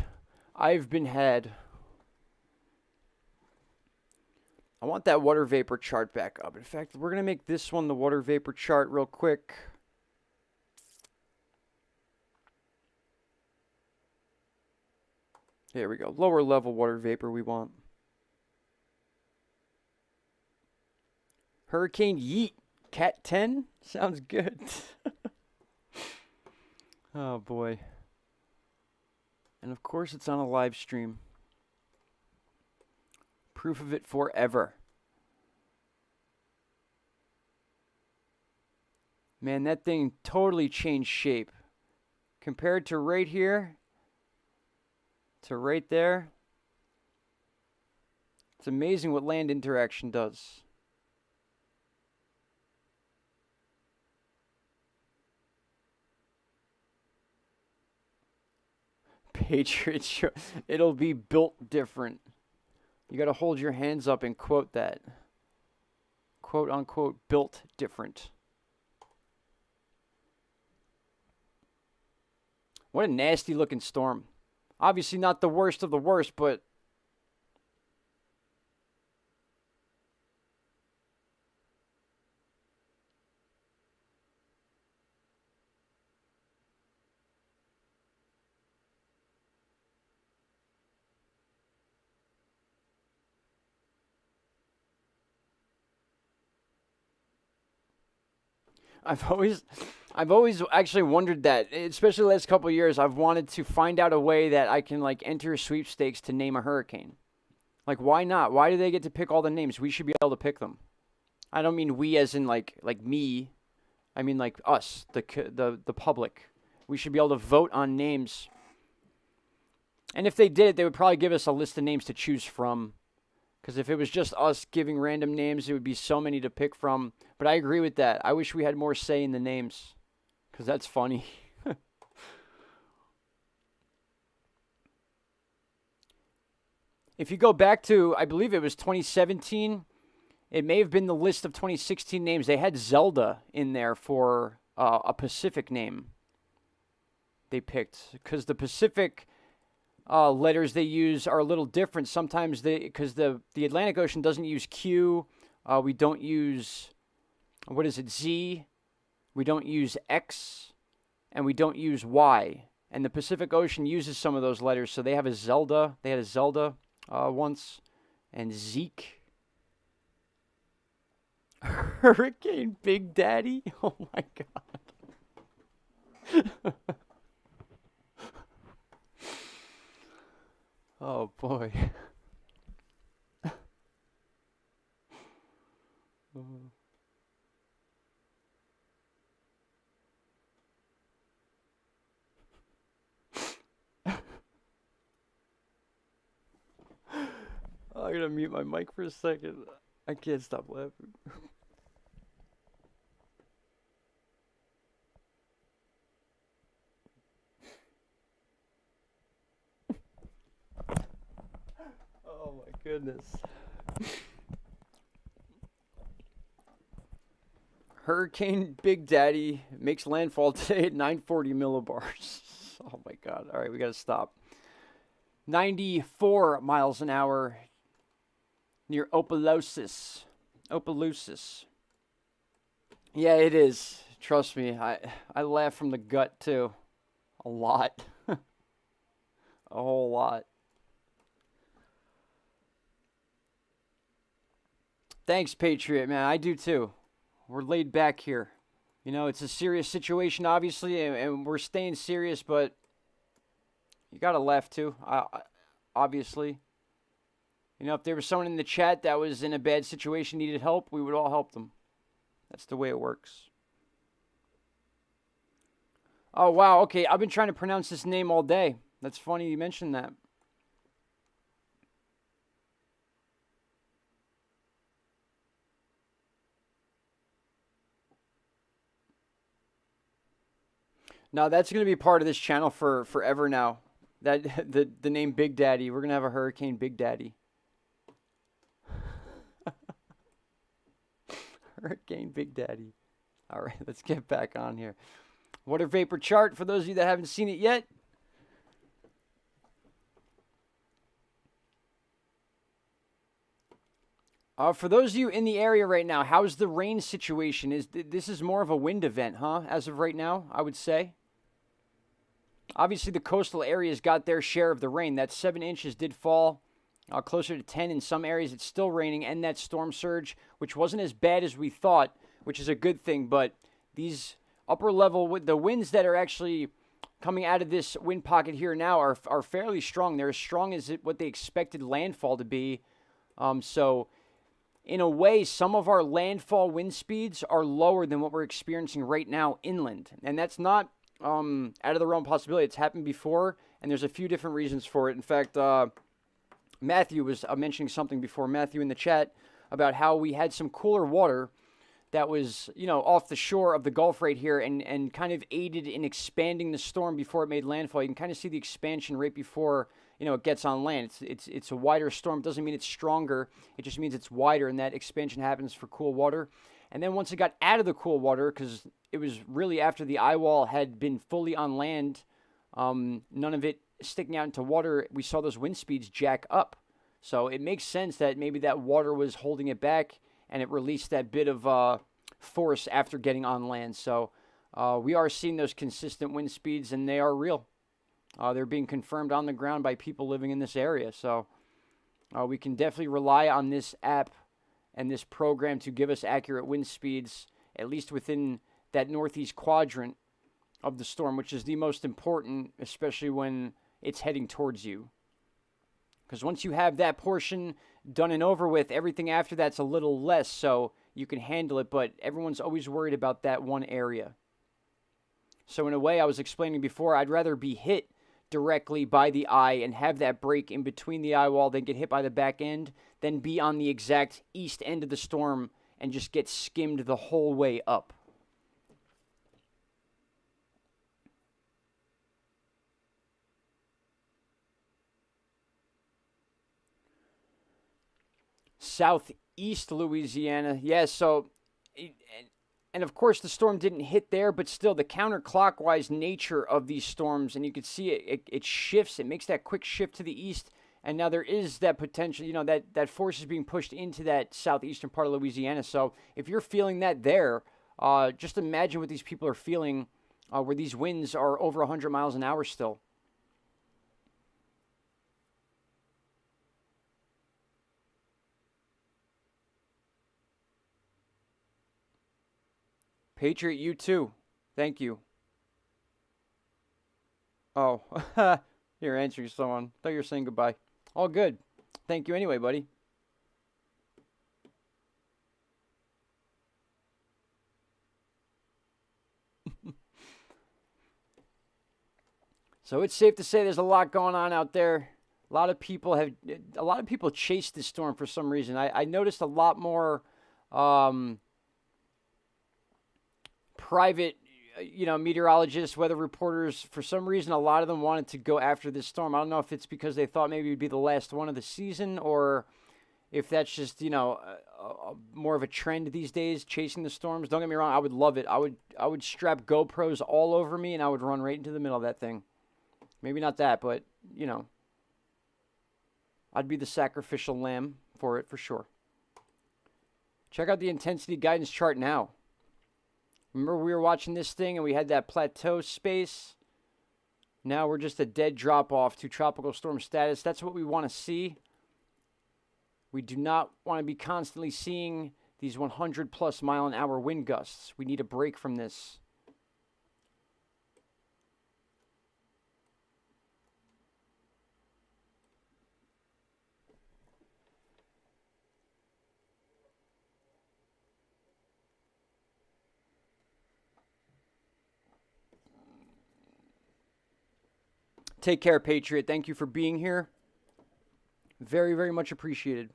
I want that water vapor chart back up. In fact, we're going to make this one the water vapor chart real quick. There we go. Lower level water vapor we want. Hurricane Yeet. Cat 10? Sounds good. Oh, boy. And, of course, it's on a live stream. Proof of it forever. Man, that thing totally changed shape. Compared to right here to right there. It's amazing what land interaction does. Patriots show. It'll be built different. You got to hold your hands up and quote that. Quote unquote, built different. What a nasty looking storm. Obviously not the worst of the worst, but I've always actually wondered that, especially the last couple of years. I've wanted to find out a way that I can like enter sweepstakes to name a hurricane. Like, why not? Why do they get to pick all the names? We should be able to pick them. I don't mean we as in like me. I mean like us, the public. We should be able to vote on names. And if they did it, they would probably give us a list of names to choose from. Because if it was just us giving random names, it would be so many to pick from. But I agree with that. I wish we had more say in the names. Because that's funny. If you go back to, I believe it was 2017, it may have been the list of 2016 names. They had Zelda in there for a Pacific name they picked. Because the Pacific letters they use are a little different. Sometimes because the Atlantic Ocean doesn't use Q. We don't use, what is it, Z. We don't use X. And we don't use Y. And the Pacific Ocean uses some of those letters. So they have a Zelda. They had a Zelda once. And Zeke. Hurricane Big Daddy. Oh my God. Oh boy. I'm gonna mute my mic for a second. I can't stop laughing. Oh my goodness. Hurricane Big Daddy makes landfall today at 940 millibars. Oh my God. All right, we got to stop. 94 miles an hour near Opelousas. Yeah, it is. Trust me. I laugh from the gut too. A lot. A whole lot. Thanks, Patriot, man. I do too. We're laid back here. You know, it's a serious situation, obviously, and we're staying serious, but you got to laugh too, obviously. You know, if there was someone in the chat that was in a bad situation, needed help, we would all help them. That's the way it works. Oh, wow. Okay, I've been trying to pronounce this name all day. That's funny you mentioned that. No, that's going to be part of this channel for forever now. That the name Big Daddy. We're going to have a Hurricane Big Daddy. Hurricane Big Daddy. All right, let's get back on here. Water vapor chart for those of you that haven't seen it yet. For those of you in the area right now, how's the rain situation? This is more of a wind event, huh? As of right now, I would say. Obviously, the coastal areas got their share of the rain. That 7 inches did fall closer to 10 in some areas. It's still raining, and that storm surge, which wasn't as bad as we thought, which is a good thing. But these upper level, the winds that are actually coming out of this wind pocket here now are fairly strong. They're as strong as what they expected landfall to be. So in a way, some of our landfall wind speeds are lower than what we're experiencing right now inland. And that's not out of the realm of possibility. It's happened before, and there's a few different reasons for it. In fact, Matthew was mentioning something before, Matthew in the chat, about how we had some cooler water that was, you know, off the shore of the Gulf right here and kind of aided in expanding the storm before it made landfall. You can kind of see the expansion right before, you know, it gets on land. It's a wider storm. It doesn't mean it's stronger. It just means it's wider, and that expansion happens for cool water. And then once it got out of the cool water, because it was really after the eye wall had been fully on land, none of it sticking out into water, we saw those wind speeds jack up. So it makes sense that maybe that water was holding it back, and it released that bit of force after getting on land. So we are seeing those consistent wind speeds, and they are real. They're being confirmed on the ground by people living in this area. So we can definitely rely on this app and this program to give us accurate wind speeds, at least within that northeast quadrant of the storm, which is the most important, especially when it's heading towards you. Because once you have that portion done and over with, everything after that's a little less, so you can handle it, but everyone's always worried about that one area. So in a way, I was explaining before, I'd rather be hit directly by the eye and have that break in between the eye wall, then get hit by the back end, then be on the exact east end of the storm and just get skimmed the whole way up. Southeast Louisiana. Yeah, so, and of course the storm didn't hit there, but still the counterclockwise nature of these storms, and you can see it shifts, it makes that quick shift to the east, and now there is that potential, you know, that force is being pushed into that southeastern part of Louisiana. So if you're feeling that there, just imagine what these people are feeling where these winds are over 100 miles an hour still. Patriot, you too. Thank you. Oh, you're answering someone. Thought you were saying goodbye. All good. Thank you anyway, buddy. So it's safe to say there's a lot going on out there. A lot of people chase this storm for some reason. I noticed a lot more private, you know, meteorologists, weather reporters. For some reason, a lot of them wanted to go after this storm. I don't know if it's because they thought maybe it would be the last one of the season, or if that's just, you know, more of a trend these days, chasing the storms. Don't get me wrong, I would love it. I would strap GoPros all over me, and I would run right into the middle of that thing. Maybe not that, but, you know, I'd be the sacrificial lamb for it, for sure. Check out the intensity guidance chart now. Remember we were watching this thing and we had that plateau space? Now we're just a dead drop-off to tropical storm status. That's what we want to see. We do not want to be constantly seeing these 100+ mile an hour wind gusts. We need a break from this. Take care, Patriot. Thank you for being here. Very, very much appreciated.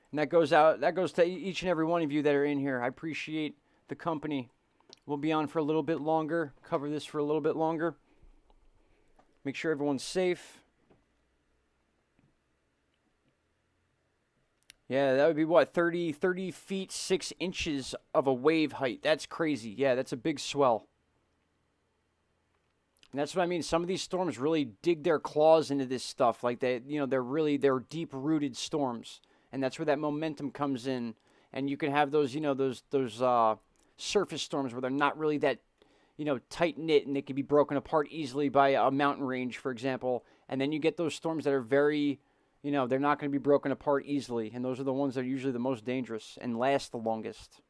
And that goes to each and every one of you that are in here. I appreciate the company. We'll be on for a little bit longer, cover this for a little bit longer. Make sure everyone's safe. Yeah, that would be what, 30 feet 6 inches of a wave height. That's crazy. Yeah, that's a big swell. And that's what I mean. Some of these storms really dig their claws into this stuff. Like they're deep-rooted storms, and that's where that momentum comes in. And you can have those, those surface storms where they're not really that, tight knit, and they can be broken apart easily by a mountain range, for example. And then you get those storms that are very, they're not going to be broken apart easily, and those are the ones that are usually the most dangerous and last the longest.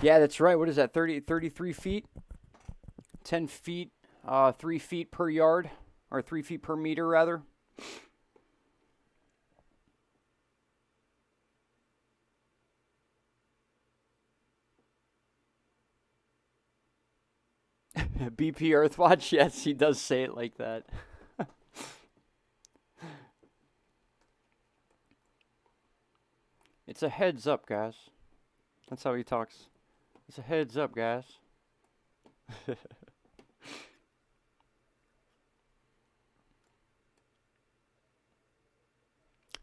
Yeah, that's right. What is that? 33 feet? 10 feet, 3 feet per yard, or 3 feet per meter, rather. BP Earthwatch? Yes, he does say it like that. It's a heads up, guys. That's how he talks. It's a heads up, guys.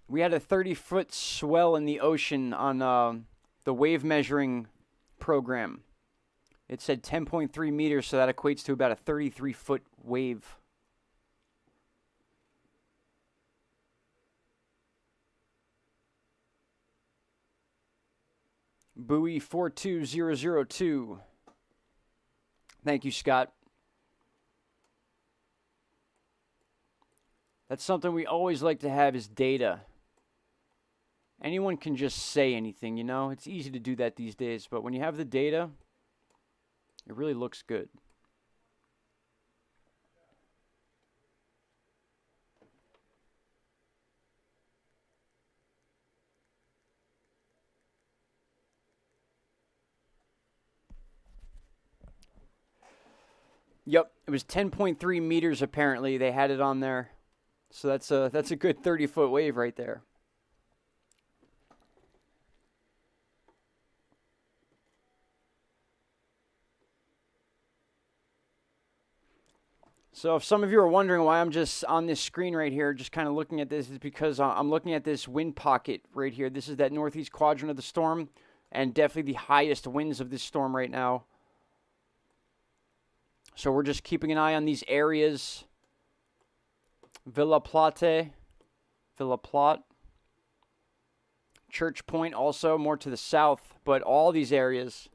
We had a 30-foot swell in the ocean on the wave measuring program. It said 10.3 meters, so that equates to about a 33-foot wave. Buoy 42002. Thank you, Scott. That's something we always like to have is data. Anyone can just say anything, It's easy to do that these days, but when you have the data, it really looks good. Yep, it was 10.3 meters apparently. They had it on there. So that's a good 30-foot wave right there. So if some of you are wondering why I'm just on this screen right here, just kind of looking at this, is because I'm looking at this wind pocket right here. This is that northeast quadrant of the storm, and definitely the highest winds of this storm right now. So we're just keeping an eye on these areas. Villa Plate, Church Point also more to the south, but all these areas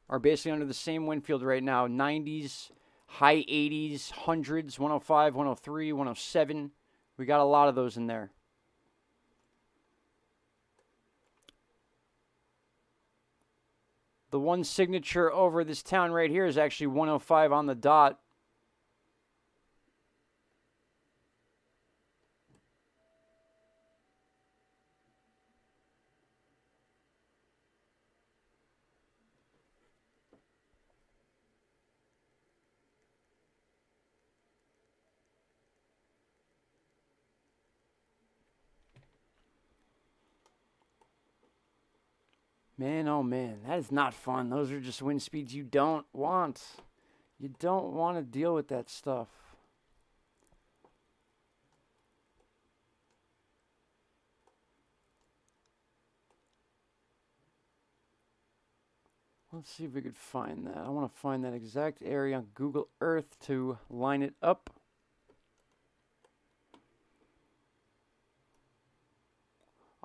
are basically under the same wind field right now. 90s, high 80s, hundreds, 105, 103, 107. We got a lot of those in there. The one signature over this town right here is actually 105 on the dot. Man, oh man, that is not fun. Those are just wind speeds you don't want. You don't want to deal with that stuff. Let's see if we could find that. I want to find that exact area on Google Earth to line it up.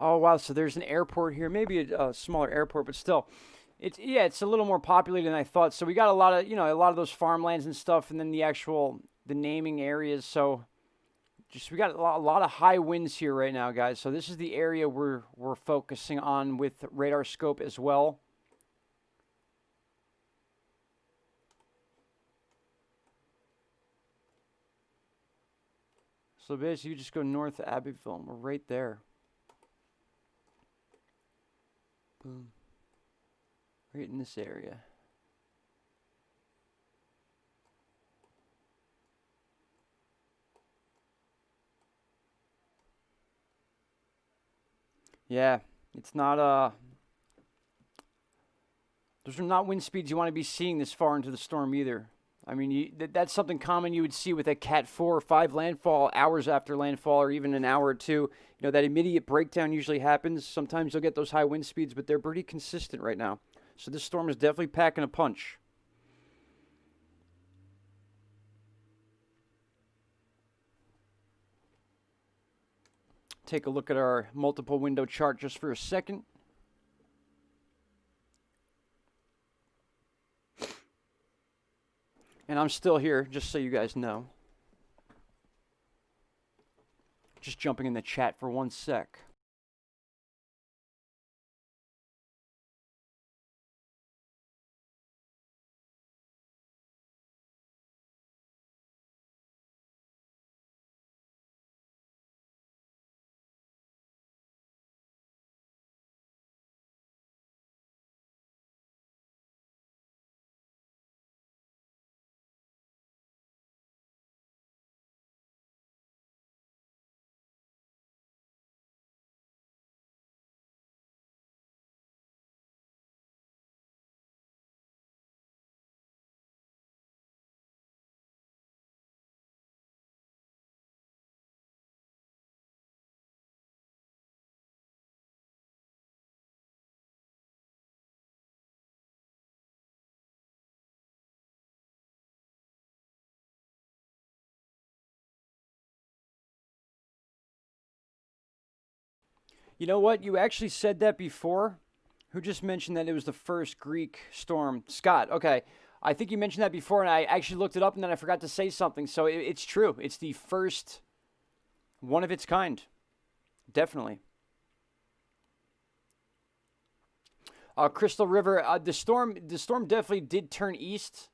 Oh, wow, so there's an airport here. Maybe a smaller airport, but still. It's a little more populated than I thought. So we got a lot of, a lot of those farmlands and stuff, and then the the naming areas. So we got a lot of high winds here right now, guys. So this is the area we're focusing on with radar scope as well. So basically, you just go north of Abbeville, and we're right there. Boom. Right in this area. Yeah, it's not, those are not wind speeds you want to be seeing this far into the storm either. I mean, that's something common you would see with a Cat 4 or 5 landfall hours after landfall, or even an hour or two. You know, that immediate breakdown usually happens. Sometimes you'll get those high wind speeds, but they're pretty consistent right now. So this storm is definitely packing a punch. Take a look at our multiple window chart just for a second. And I'm still here, just so you guys know. Just jumping in the chat for 1 sec. You know what? You actually said that before. Who just mentioned that it was the first Greek storm? Scott. Okay. I think you mentioned that before, and I actually looked it up, and then I forgot to say something. So it's true. It's the first one of its kind. Definitely. Crystal River. The storm definitely did turn east.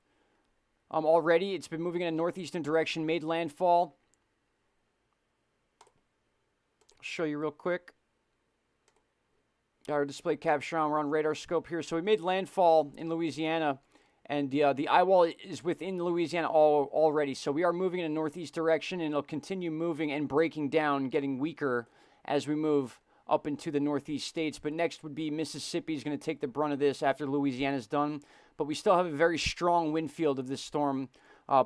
Already, it's been moving in a northeastern direction. Made landfall. I'll show you real quick. Got our display capture on. We're on radar scope here. So we made landfall in Louisiana, and the eye wall is within Louisiana already. So we are moving in a northeast direction, and it'll continue moving and breaking down, getting weaker as we move up into the northeast states. But next would be Mississippi is going to take the brunt of this after Louisiana's done. But we still have a very strong wind field of this storm,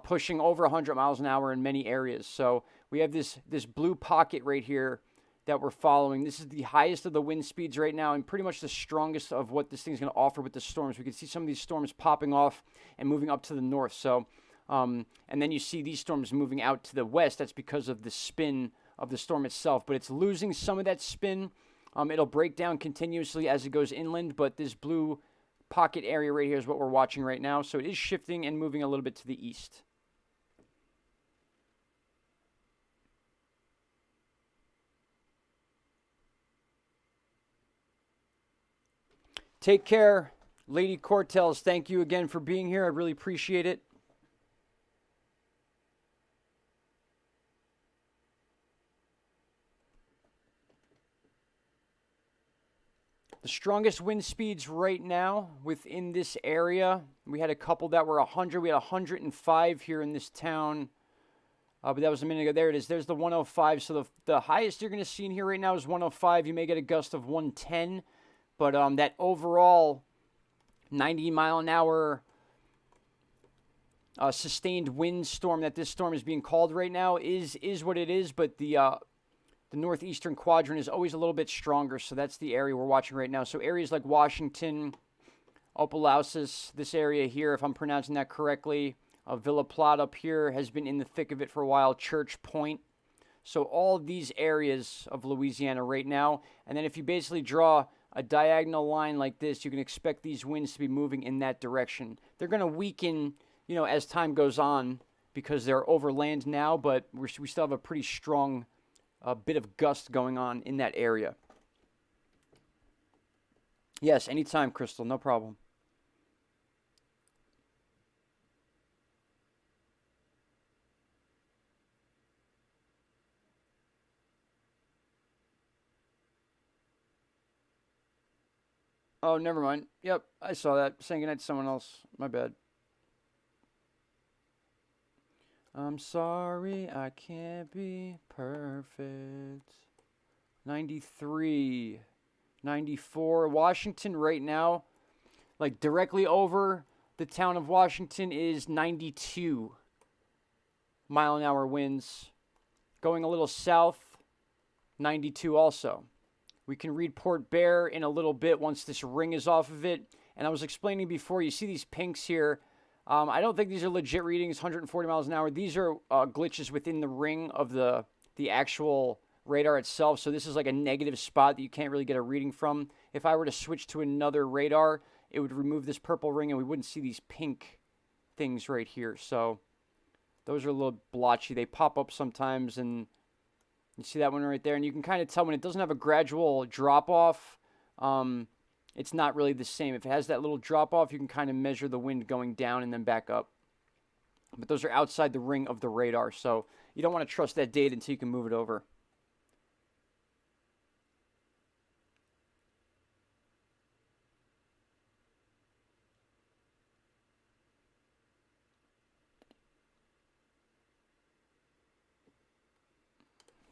pushing over 100 miles an hour in many areas. So we have this blue pocket right here that we're following. This is the highest of the wind speeds right now, and pretty much the strongest of what this thing's going to offer with the storms. We can see some of these storms popping off and moving up to the north. So, and then you see these storms moving out to the west. That's because of the spin of the storm itself, but it's losing some of that spin. It'll break down continuously as it goes inland, but this blue pocket area right here is what we're watching right now. So it is shifting and moving a little bit to the east. Take care, Lady Cortels. Thank you again for being here. I really appreciate it. The strongest wind speeds right now within this area, we had a couple that were 100. We had 105 here in this town. But that was a minute ago. There it is. There's the 105. So the highest you're going to see in here right now is 105. You may get a gust of 110. But that overall 90-mile-an-hour sustained wind storm that this storm is being called right now is what it is. But the northeastern quadrant is always a little bit stronger. So that's the area we're watching right now. So areas like Washington, Opelousas, this area here, if I'm pronouncing that correctly, Villa Plata up here has been in the thick of it for a while, Church Point. So all of these areas of Louisiana right now. And then if you basically draw a diagonal line like this, you can expect these winds to be moving in that direction. They're going to weaken, as time goes on, because they're over land now, but we still have a pretty strong bit of gust going on in that area. Yes, anytime, Crystal, no problem. Oh, never mind. Yep, I saw that. Saying goodnight to someone else. My bad. I'm sorry, I can't be perfect. 93, 94. Washington right now, like directly over the town of Washington, is 92 mile-an-hour winds. Going a little south, 92 also. We can read Port Bear in a little bit once this ring is off of it. And I was explaining before, you see these pinks here. I don't think these are legit readings, 140 miles an hour. These are glitches within the ring of the actual radar itself. So this is like a negative spot that you can't really get a reading from. If I were to switch to another radar, it would remove this purple ring and we wouldn't see these pink things right here. So those are a little blotchy. They pop up sometimes, and you see that one right there. And you can kind of tell when it doesn't have a gradual drop-off, it's not really the same. If it has that little drop-off, you can kind of measure the wind going down and then back up. But those are outside the ring of the radar, so you don't want to trust that data until you can move it over.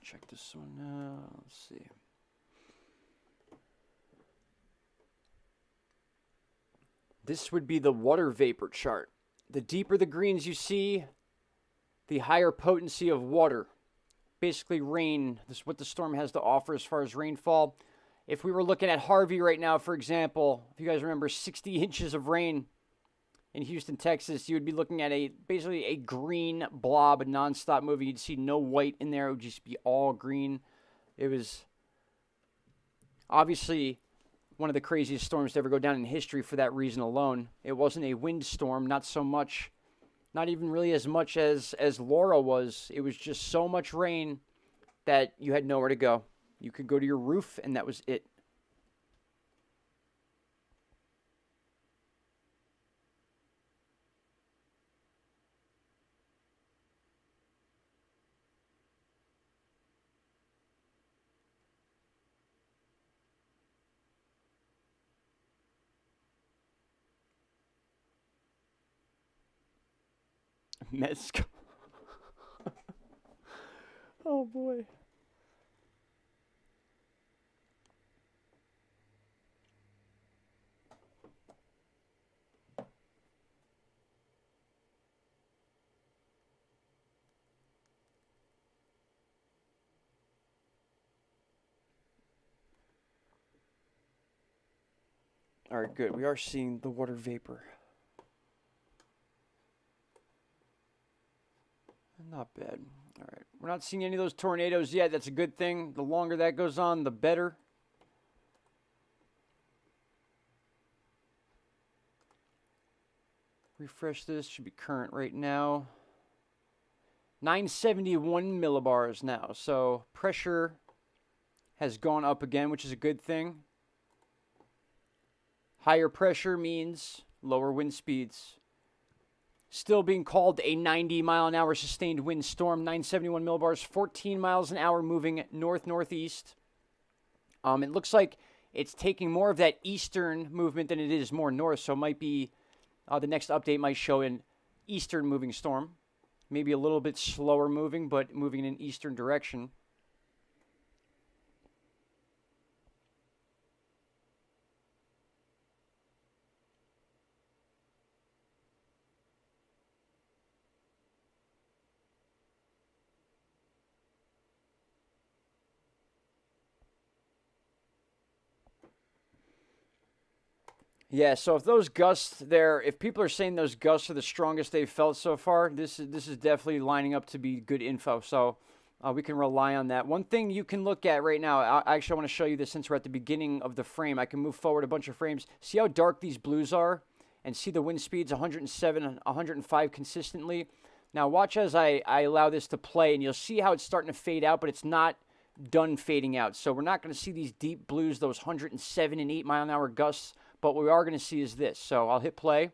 Check this one out. Let's see. This would be the water vapor chart. The deeper the greens you see, the higher potency of water. Basically rain. This is what the storm has to offer as far as rainfall. If we were looking at Harvey right now, for example, if you guys remember 60 inches of rain in Houston, Texas, you would be looking at basically a green blob, nonstop moving. You'd see no white in there. It would just be all green. It was obviously one of the craziest storms to ever go down in history for that reason alone. It wasn't a windstorm, not so much, not even really as much as Laura was. It was just so much rain that you had nowhere to go. You could go to your roof, and that was it. Mezcal. Oh boy. All right, good. We are seeing the water vapor. Not bad. All right. We're not seeing any of those tornadoes yet. That's a good thing. The longer that goes on, the better. Refresh this. Should be current right now. 971 millibars now. So pressure has gone up again, which is a good thing. Higher pressure means lower wind speeds. Still being called a 90-mile-an-hour sustained wind storm. 971 millibars, 14 miles an hour, moving north-northeast. It looks like it's taking more of that eastern movement than it is more north, so it might be the next update might show an eastern moving storm. Maybe a little bit slower moving, but moving in an eastern direction. Yeah, so if those gusts there, if people are saying those gusts are the strongest they've felt so far, this is definitely lining up to be good info. So we can rely on that. One thing you can look at right now, I actually want to show you this since we're at the beginning of the frame. I can move forward a bunch of frames. See how dark these blues are? And see the wind speeds 107 and 105 consistently? Now watch as I allow this to play, and you'll see how it's starting to fade out, but it's not done fading out. So we're not going to see these deep blues, those 107 and 8 mile an hour gusts, but what we are going to see is this. So I'll hit play,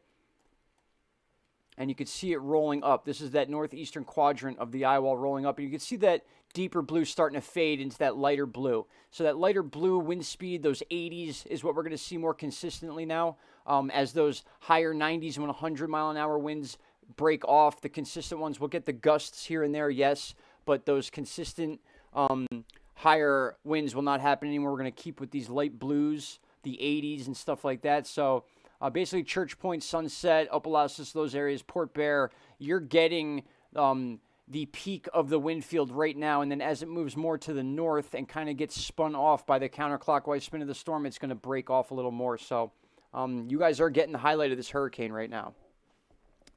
and you can see it rolling up. This is that northeastern quadrant of the eye wall rolling up, and you can see that deeper blue starting to fade into that lighter blue. So that lighter blue wind speed, those 80s, is what we're going to see more consistently now. As those higher 90s and 100 mile an hour winds break off, the consistent ones will get the gusts here and there, yes, but those consistent higher winds will not happen anymore. We're going to keep with these light blues, the 80s and stuff like that. So basically Church Point, Sunset, Opelousas, those areas, Port Bear, you're getting the peak of the wind field right now, and then as it moves more to the north and kind of gets spun off by the counterclockwise spin of the storm, it's going to break off a little more. So you guys are getting the highlight of this hurricane right now.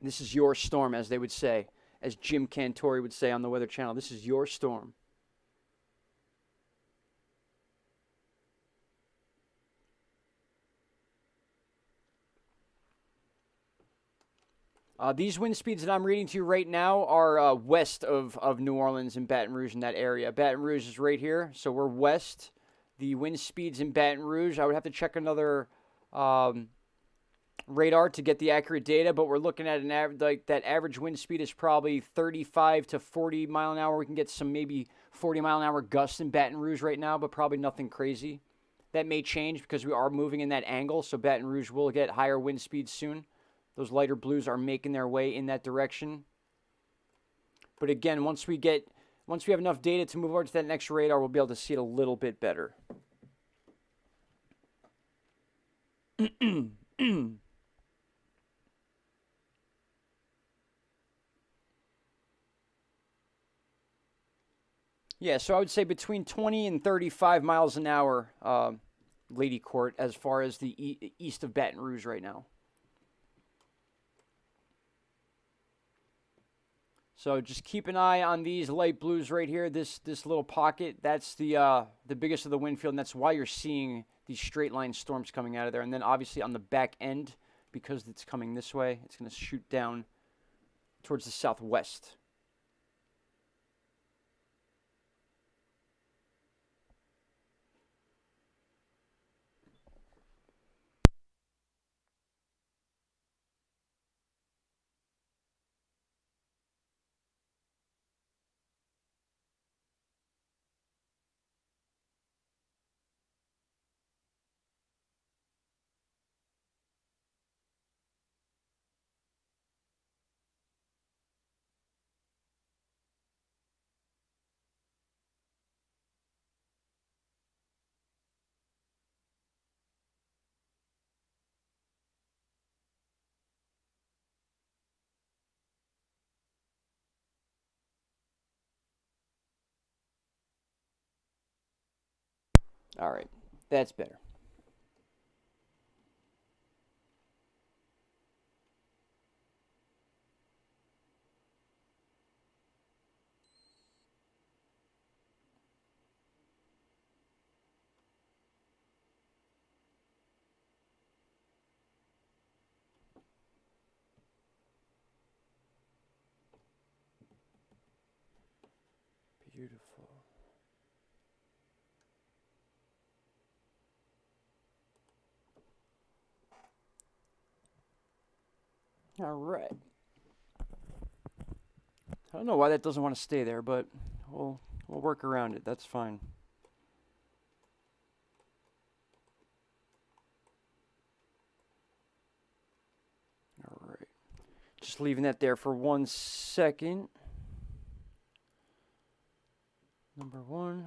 This is your storm, as they would say, as Jim Cantori would say on the Weather Channel. This is your storm. These wind speeds that I'm reading to you right now are west of New Orleans and Baton Rouge in that area. Baton Rouge is right here, so we're west. The wind speeds in Baton Rouge, I would have to check another radar to get the accurate data, but we're looking at an average, like that average wind speed is probably 35 to 40 mile an hour. We can get some maybe 40 mile an hour gusts in Baton Rouge right now, but probably nothing crazy. That may change because we are moving in that angle, so Baton Rouge will get higher wind speeds soon. Those lighter blues are making their way in that direction. But again, once we have enough data to move over to that next radar, we'll be able to see it a little bit better. Yeah, so I would say between 20 and 35 miles an hour, Lady Court, as far as the east of Baton Rouge right now. So just keep an eye on these light blues right here. This little pocket, that's the biggest of the wind field, and that's why you're seeing these straight line storms coming out of there. And then obviously on the back end, because it's coming this way, it's going to shoot down towards the southwest. All right, that's better. Beautiful. All right. I don't know why that doesn't want to stay there, but we'll work around it. That's fine. All right. Just leaving that there for 1 second. Number one.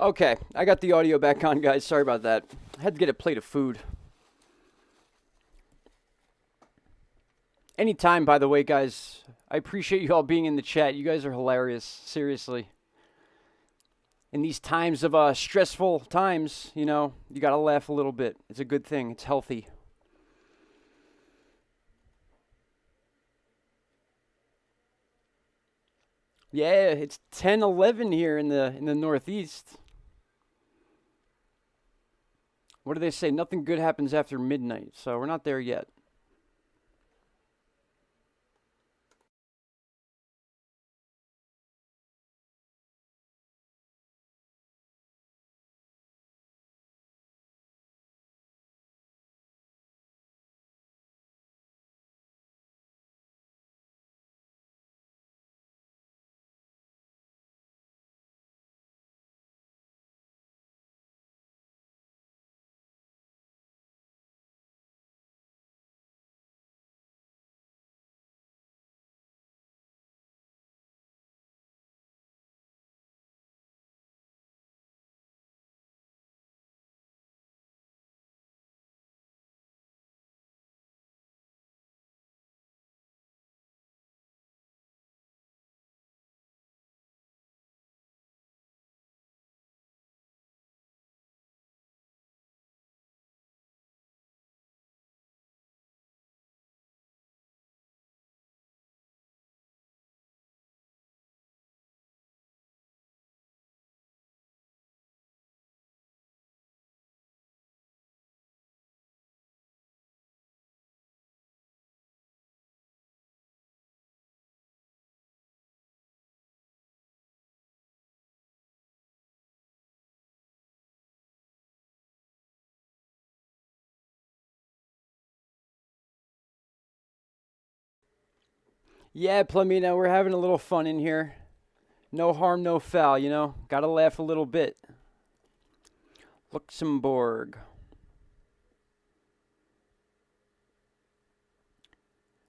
Okay, I got the audio back on, guys. Sorry about that. I had to get a plate of food. Anytime, by the way, guys. I appreciate you all being in the chat. You guys are hilarious. Seriously. In these times of stressful times, you know, you got to laugh a little bit. It's a good thing. It's healthy. Yeah, it's 10:11 here in the Northeast. What do they say? Nothing good happens after midnight. So we're not there yet. Yeah, Plamina, we're having a little fun in here. No harm, no foul, you know? Gotta laugh a little bit. Luxembourg.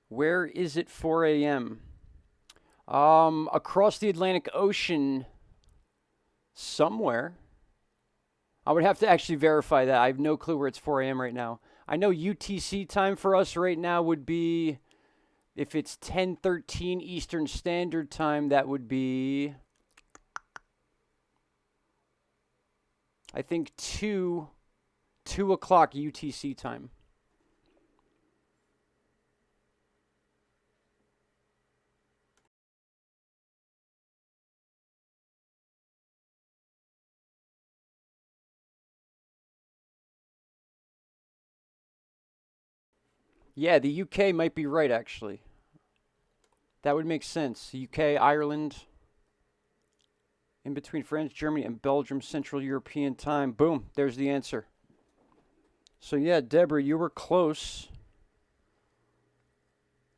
Where is it 4 a.m.? Across the Atlantic Ocean somewhere. I would have to actually verify that. I have no clue where it's 4 a.m. right now. I know UTC time for us right now would be, if it's 10:13 Eastern Standard Time, that would be, I think, 2 o'clock UTC time. Yeah, the UK might be right, actually. That would make sense. UK, Ireland, in between France, Germany, and Belgium, Central European time. Boom, there's the answer. So yeah, Deborah, you were close.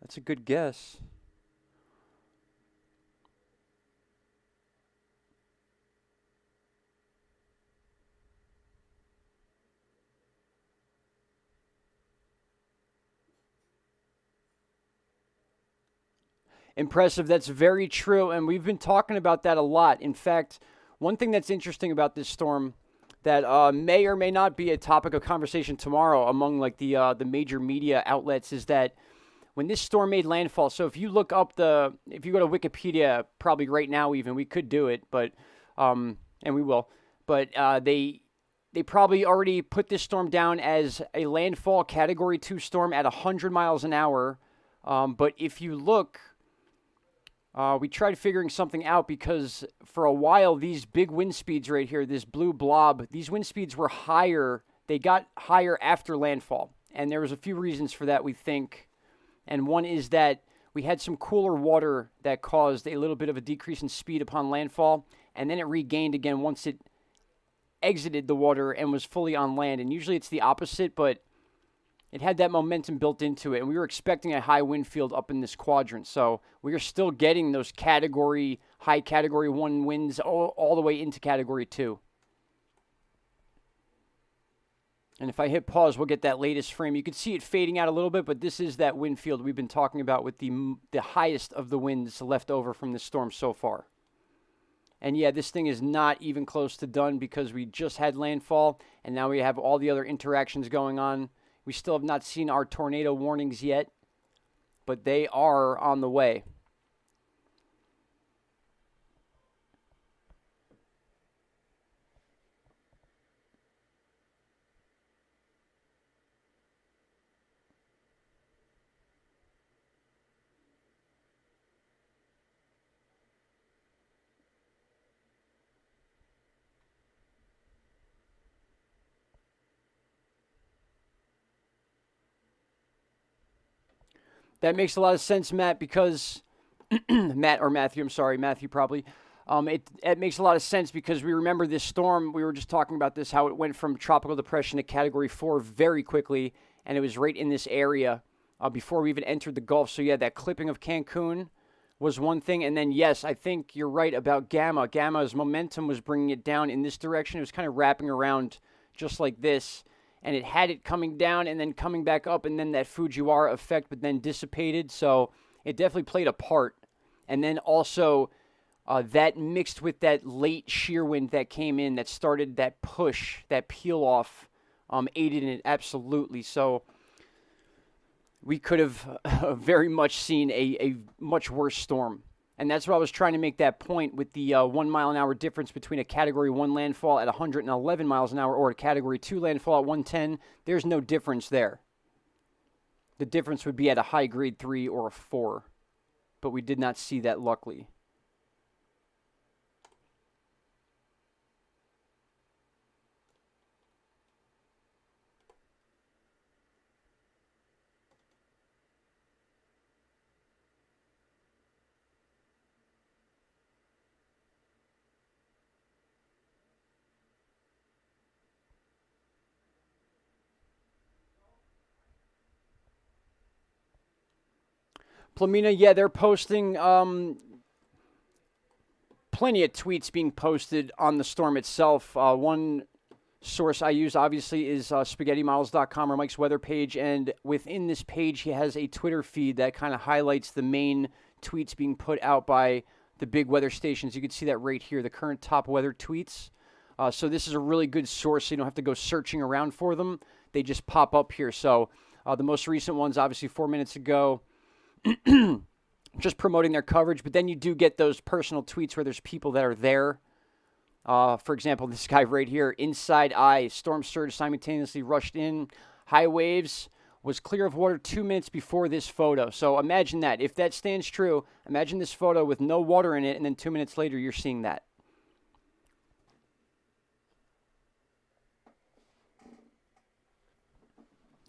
That's a good guess. Impressive. That's very true. And we've been talking about that a lot. In fact, one thing that's interesting about this storm that may or may not be a topic of conversation tomorrow among like the major media outlets is that when this storm made landfall, so if you look up if you go to Wikipedia, probably right now even, we could do it, but, and we will, but they probably already put this storm down as a landfall Category 2 storm at 100 miles an hour. But if you look, we tried figuring something out because for a while, these big wind speeds right here, this blue blob, these wind speeds were higher. They got higher after landfall. And there was a few reasons for that, we think. And one is that we had some cooler water that caused a little bit of a decrease in speed upon landfall. And then it regained again once it exited the water and was fully on land. And usually it's the opposite, but it had that momentum built into it. And we were expecting a high wind field up in this quadrant. So we are still getting those high Category 1 winds all the way into Category 2. And if I hit pause, we'll get that latest frame. You can see it fading out a little bit, but this is that wind field we've been talking about with the highest of the winds left over from the storm so far. And yeah, this thing is not even close to done because we just had landfall, and now we have all the other interactions going on. We still have not seen our tornado warnings yet, but they are on the way. That makes a lot of sense, Matt, because Matthew, I'm sorry, Matthew probably. It makes a lot of sense because we remember this storm. We were just talking about this, how it went from tropical depression to Category 4 very quickly, and it was right in this area before we even entered the Gulf. So yeah, that clipping of Cancun was one thing, and then yes, I think you're right about Gamma. Gamma's momentum was bringing it down in this direction. It was kind of wrapping around just like this, and it had it coming down and then coming back up, and then that Fujiwara effect, but then dissipated. So it definitely played a part. And then also that mixed with that late shear wind that came in that started that push, that peel off, aided in it absolutely. So we could have very much seen a much worse storm. And that's what I was trying to make that point with the 1 mile an hour difference between a Category 1 landfall at 111 miles an hour or a Category 2 landfall at 110. There's no difference there. The difference would be at a high grade 3 or a 4. But we did not see that, luckily. Plamina, yeah, they're posting plenty of tweets being posted on the storm itself. One source I use, obviously, is SpaghettiModels.com or Mike's weather page, and within this page, he has a Twitter feed that kind of highlights the main tweets being put out by the big weather stations. You can see that right here, the current top weather tweets. So this is a really good source, so you don't have to go searching around for them. They just pop up here. So the most recent one's obviously 4 minutes ago. Just promoting their coverage, but then you do get those personal tweets where there's people that are there. For example, this guy right here, Inside Eye, storm surge simultaneously rushed in, high waves, was clear of water 2 minutes before this photo. So imagine that. If that stands true, imagine this photo with no water in it, and then 2 minutes later you're seeing that.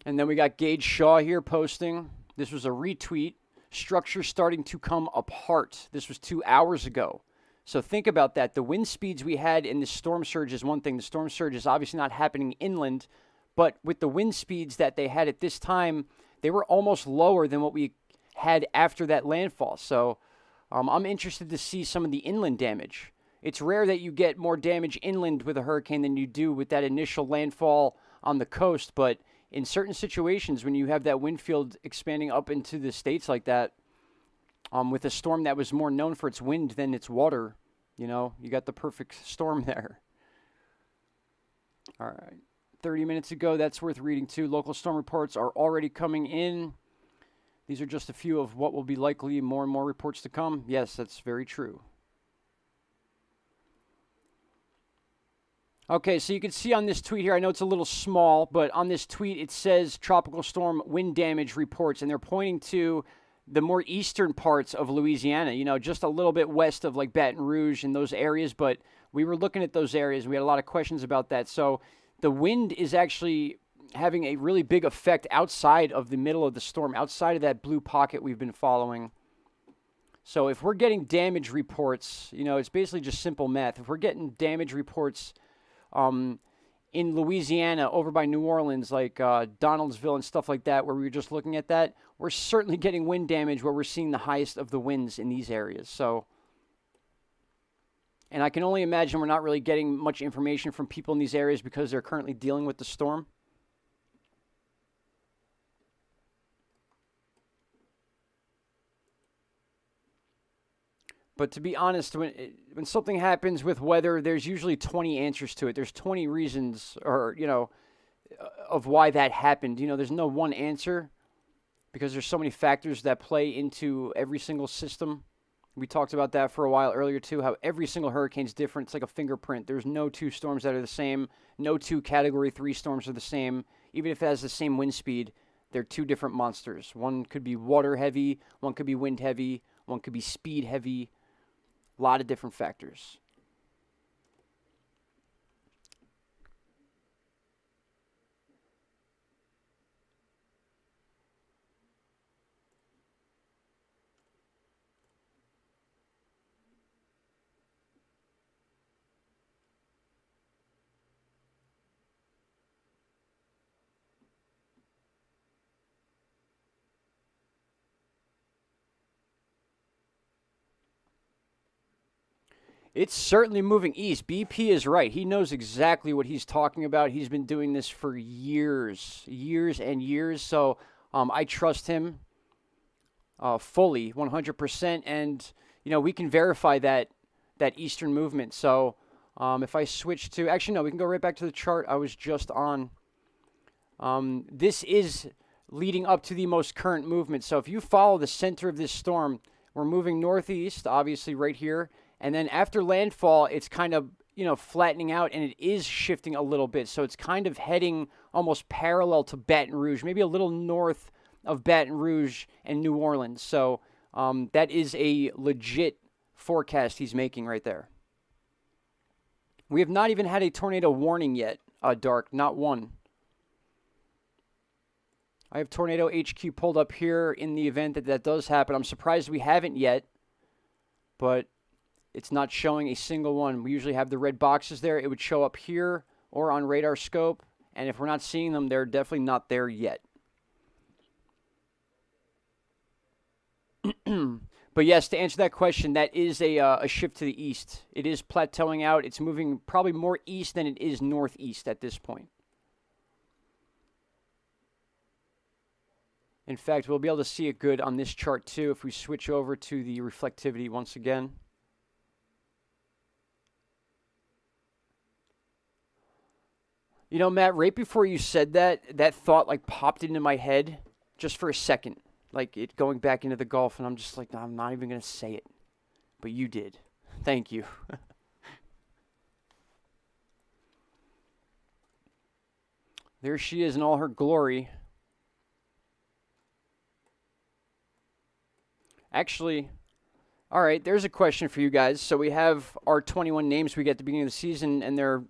And then we got Gage Shaw here posting. This was a retweet. Structure starting to come apart. This was 2 hours ago. So think about that. The wind speeds we had in the storm surge is one thing. The storm surge is obviously not happening inland, but with the wind speeds that they had at this time, they were almost lower than what we had after that landfall. So I'm interested to see some of the inland damage. It's rare that you get more damage inland with a hurricane than you do with that initial landfall on the coast, but in certain situations, when you have that wind field expanding up into the states like that, with a storm that was more known for its wind than its water, you know, you got the perfect storm there. All right. 30 minutes ago, that's worth reading too. Local storm reports are already coming in. These are just a few of what will be likely more and more reports to come. Yes, that's very true. Okay, so you can see on this tweet here, I know it's a little small, but on this tweet it says tropical storm wind damage reports, and they're pointing to the more eastern parts of Louisiana, you know, just a little bit west of like Baton Rouge and those areas, but we were looking at those areas. We had a lot of questions about that. So the wind is actually having a really big effect outside of the middle of the storm, outside of that blue pocket we've been following. So if we're getting damage reports, you know, it's basically just simple math. If we're getting damage reports in Louisiana, over by New Orleans, like Donaldsville and stuff like that, where we were just looking at that, we're certainly getting wind damage where we're seeing the highest of the winds in these areas. So, and I can only imagine we're not really getting much information from people in these areas because they're currently dealing with the storm. But to be honest, when something happens with weather, there's usually 20 answers to it. There's 20 reasons, or of why that happened. There's no one answer because there's so many factors that play into every single system. We talked about that for a while earlier too, how every single hurricane's different. It's like a fingerprint. There's no two storms that are the same. No two Category 3 storms are the same. Even if it has the same wind speed, they're two different monsters. One could be water heavy, one could be wind heavy, one could be speed heavy. A lot of different factors. It's certainly moving east. BP is right. He knows exactly what he's talking about. He's been doing this for years, years and years. So I trust him fully, 100%. And, we can verify that eastern movement. So if I switch to, actually, no, we can go right back to the chart I was just on. This is leading up to the most current movement. So if you follow the center of this storm, we're moving northeast, obviously right here. And then after landfall, it's kind of, flattening out, and it is shifting a little bit. So it's kind of heading almost parallel to Baton Rouge, maybe a little north of Baton Rouge and New Orleans. So that is a legit forecast he's making right there. We have not even had a tornado warning yet, Dark, not one. I have Tornado HQ pulled up here in the event that does happen. I'm surprised we haven't yet, but it's not showing a single one. We usually have the red boxes there. It would show up here or on radar scope, and if we're not seeing them, they're definitely not there yet. But yes, to answer that question, that is a shift to the east. It is plateauing out. It's moving probably more east than it is northeast at this point. In fact, we'll be able to see it good on this chart too if we switch over to the reflectivity once again. Matt, right before you said that thought popped into my head just for a second. Like it going back into the Gulf, and I'm just like, no, I'm not even going to say it. But you did. Thank you. There she is in all her glory. Actually, all right, there's a question for you guys. So we have our 21 names we get at the beginning of the season, and they're,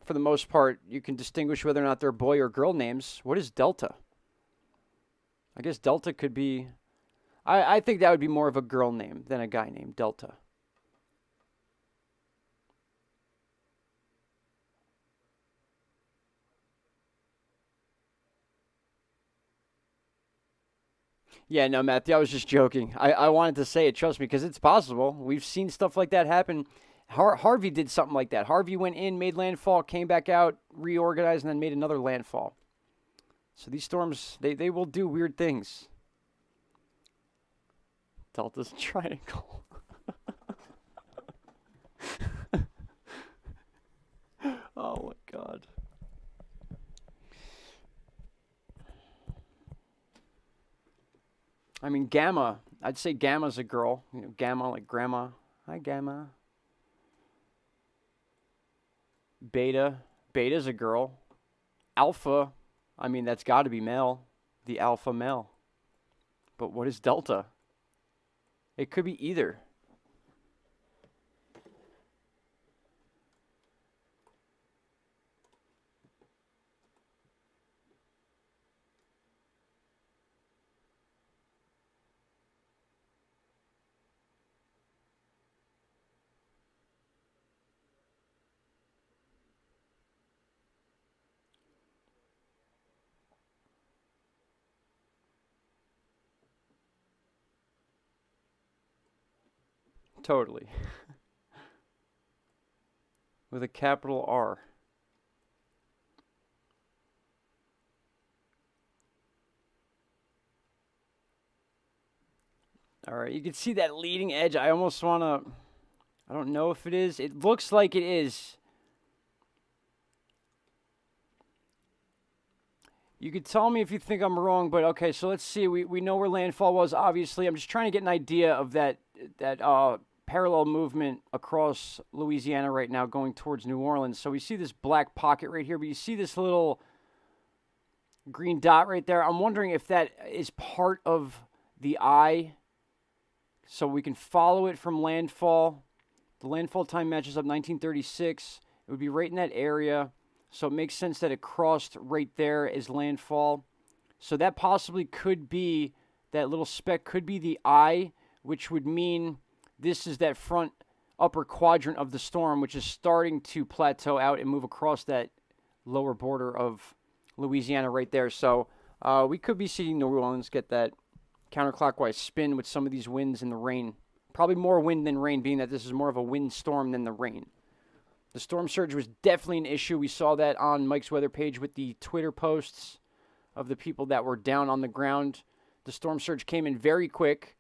for the most part, you can distinguish whether or not they're boy or girl names. What is Delta? I guess Delta could be... I think that would be more of a girl name than a guy named Delta. Yeah, no, Matthew, I was just joking. I wanted to say it, trust me, because it's possible. We've seen stuff like that happen. Harvey did something like that. Harvey went in, made landfall, came back out, reorganized, and then made another landfall. So these storms, they will do weird things. Delta's triangle. Oh, my God. I mean, Gamma. I'd say Gamma's a girl. Gamma, like grandma. Hi, Gamma. Beta. Beta's a girl. Alpha. I mean, that's got to be male. The alpha male. But what is Delta? It could be either. Totally. With a capital R. All right, you can see that leading edge. I almost want to, I don't know if it is. It looks like it is. You could tell me if you think I'm wrong, but okay, so let's see. We know where landfall was, obviously. I'm just trying to get an idea of that parallel movement across Louisiana right now going towards New Orleans. So we see this black pocket right here, but you see this little green dot right there. I'm wondering if that is part of the eye, so we can follow it from landfall. The landfall time matches up 1936. It would be right in that area. So it makes sense that it crossed right there as landfall. So that possibly could be, that little speck could be the eye, which would mean this is that front upper quadrant of the storm, which is starting to plateau out and move across that lower border of Louisiana right there. So we could be seeing New Orleans get that counterclockwise spin with some of these winds and the rain. Probably more wind than rain, being that this is more of a wind storm than the rain. The storm surge was definitely an issue. We saw that on Mike's weather page with the Twitter posts of the people that were down on the ground. The storm surge came in very quick.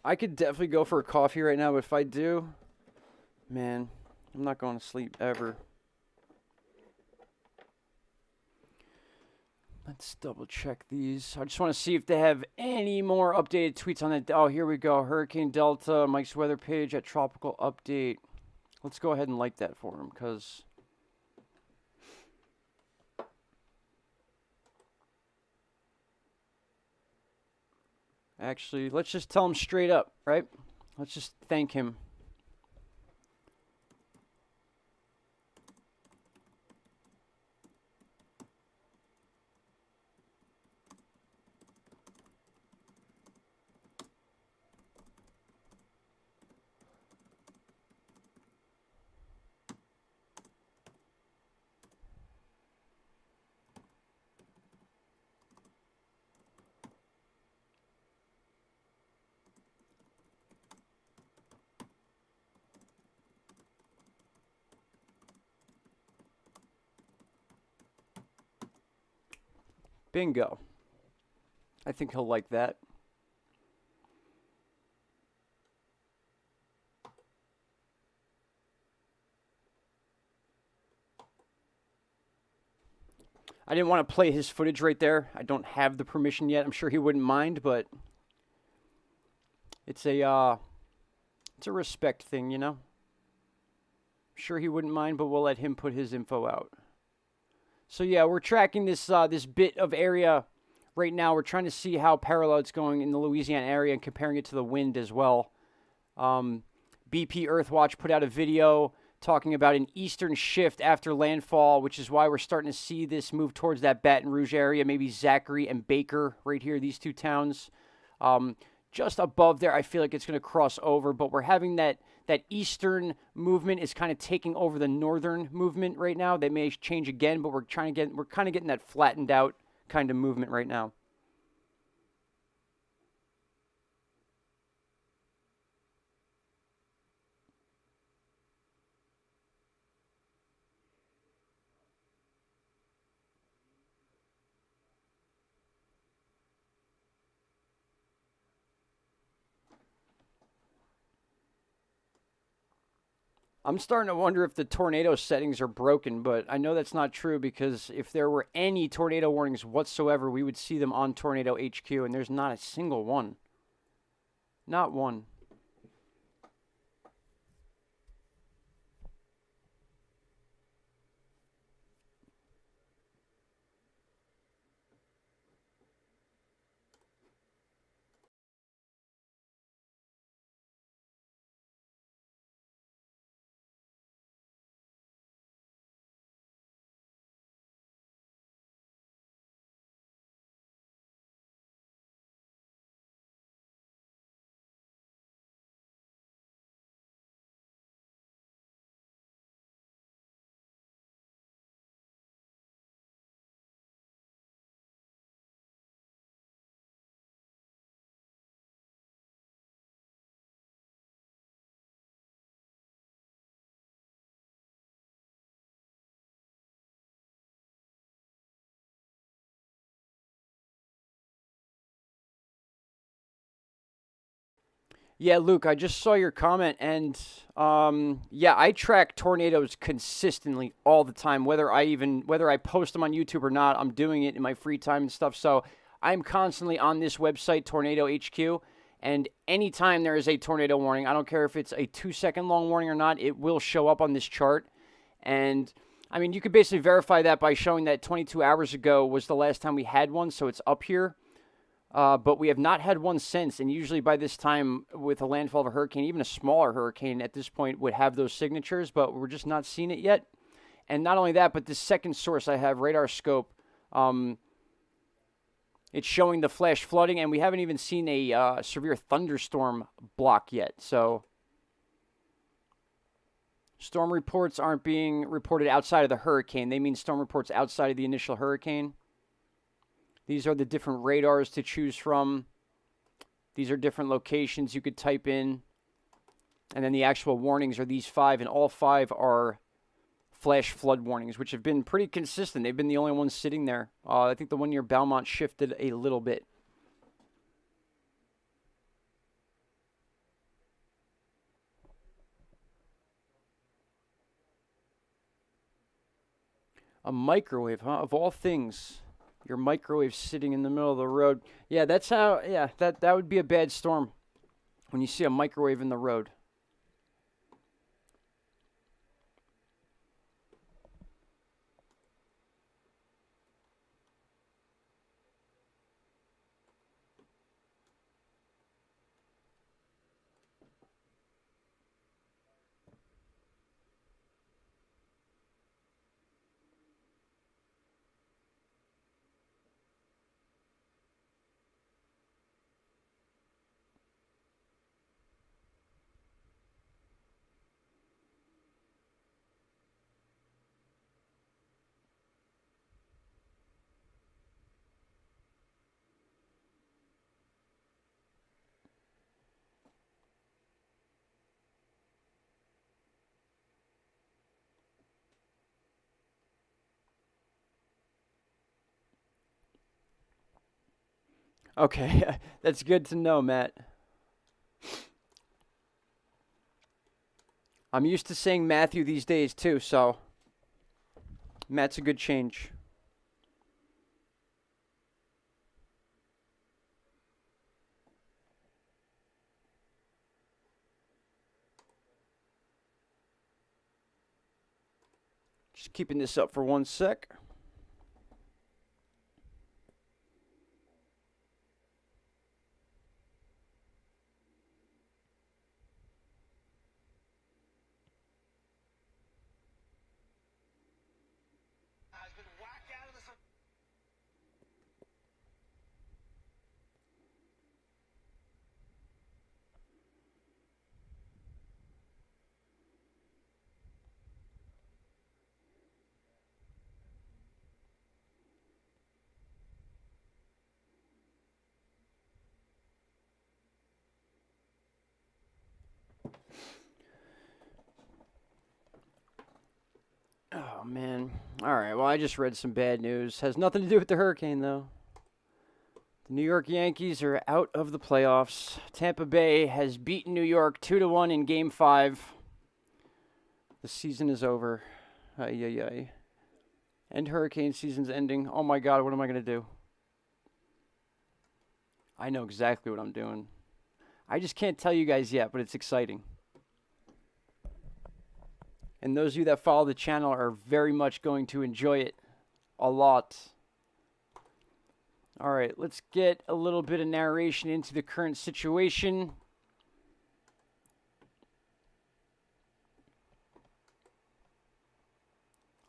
I could definitely go for a coffee right now, but if I do, man, I'm not going to sleep ever. Let's double check these. I just want to see if they have any more updated tweets on it. Oh, here we go. Hurricane Delta, Mike's weather page at Tropical Update. Let's go ahead and like that for him, because actually, let's just tell him straight up, right? Let's just thank him. Bingo. I think he'll like that. I didn't want to play his footage right there. I don't have the permission yet. I'm sure he wouldn't mind, but it's a respect thing, you know. I'm sure he wouldn't mind, but we'll let him put his info out. So yeah, we're tracking this this bit of area right now. We're trying to see how parallel it's going in the Louisiana area and comparing it to the wind as well. BP Earthwatch put out a video talking about an eastern shift after landfall, which is why we're starting to see this move towards that Baton Rouge area, maybe Zachary and Baker right here, these two towns. Just above there, I feel like it's going to cross over, but we're having that eastern movement is kind of taking over the northern movement right now. They may change again, but we're kind of getting that flattened out kind of movement right now. I'm starting to wonder if the tornado settings are broken, but I know that's not true, because if there were any tornado warnings whatsoever, we would see them on Tornado HQ, and there's not a single one. Not one. Yeah, Luke, I just saw your comment, and yeah, I track tornadoes consistently all the time, whether I post them on YouTube or not. I'm doing it in my free time and stuff. So I'm constantly on this website, Tornado HQ, and anytime there is a tornado warning, I don't care if it's a 2 second long warning or not, it will show up on this chart. And I mean, you could basically verify that by showing that 22 hours ago was the last time we had one, so it's up here. But we have not had one since, and usually by this time, with a landfall of a hurricane, even a smaller hurricane at this point would have those signatures, but we're just not seeing it yet. And not only that, but this second source I have, radar scope, it's showing the flash flooding, and we haven't even seen a severe thunderstorm block yet. So storm reports aren't being reported outside of the hurricane. They mean storm reports outside of the initial hurricane. These are the different radars to choose from. These are different locations you could type in. And then the actual warnings are these 5, and all 5 are flash flood warnings, which have been pretty consistent. They've been the only ones sitting there. I think the one near Belmont shifted a little bit. A microwave, huh? Of all things. Your microwave sitting in the middle of the road. Yeah, that's how, yeah, that would be a bad storm when you see a microwave in the road. Okay, that's good to know, Matt. I'm used to saying Matthew these days, too, so Matt's a good change. Just keeping this up for 1 sec. Oh, man. All right, well, I just read some bad news. Has nothing to do with the hurricane, though. The New York Yankees are out of the playoffs. Tampa Bay has beaten New York 2-1 in Game 5. The season is over. Ay, ay, ay. And hurricane season's ending. Oh, my God, what am I going to do? I know exactly what I'm doing. I just can't tell you guys yet, but it's exciting. And those of you that follow the channel are very much going to enjoy it a lot. All right, let's get a little bit of narration into the current situation.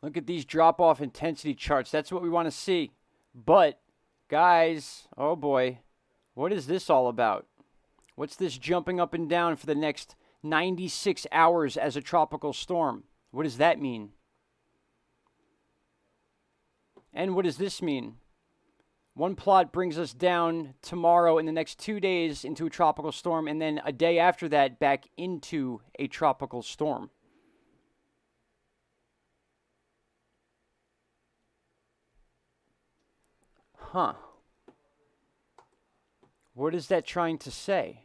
Look at these drop-off intensity charts. That's what we want to see. But, guys, oh boy, what is this all about? What's this jumping up and down for the next 96 hours as a tropical storm? What does that mean? And what does this mean? One plot brings us down tomorrow in the next 2 days into a tropical storm, and then a day after that back into a tropical storm. Huh. What is that trying to say?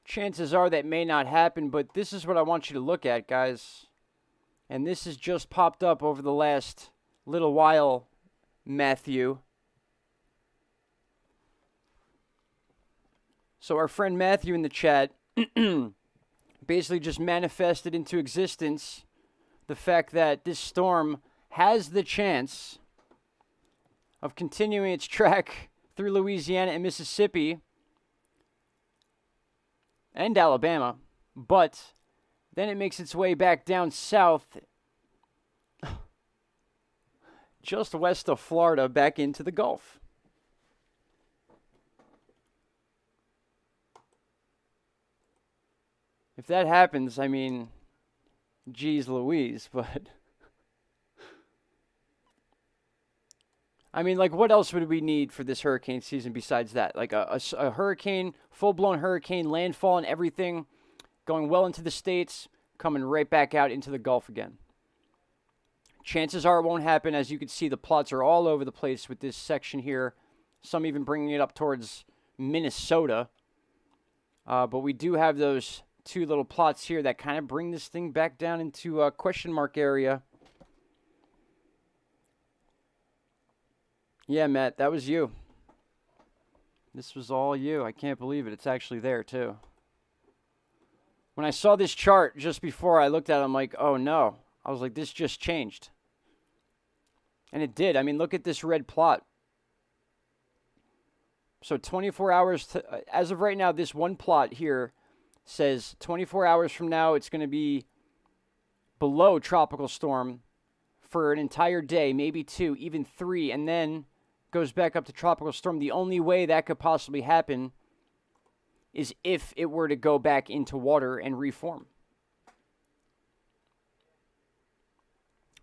chances are that may not happen, but this is what I want you to look at, guys. And this has just popped up over the last little while, Matthew. So our friend Matthew in the chat basically just manifested into existence the fact that this storm has the chance of continuing its track through Louisiana and Mississippi and Alabama, but then it makes its way back down south just west of Florida back into the Gulf. If that happens, I mean, geez Louise, but I mean, like, what else would we need for this hurricane season besides that? Like a hurricane, full-blown hurricane, landfall and everything, going well into the States, coming right back out into the Gulf again. Chances are it won't happen. As you can see, the plots are all over the place with this section here. Some even bringing it up towards Minnesota. But we do have those two little plots here that kind of bring this thing back down into a question mark area. Yeah, Matt, that was you. This was all you. I can't believe it. It's actually there, too. When I saw this chart just before I looked at it, I'm like, oh, no. I was like, this just changed. And it did. I mean, look at this red plot. So 24 hours, as of right now, this one plot here says 24 hours from now, it's going to be below tropical storm for an entire day, maybe 2, even 3, and then goes back up to tropical storm. The only way that could possibly happen is if it were to go back into water and reform.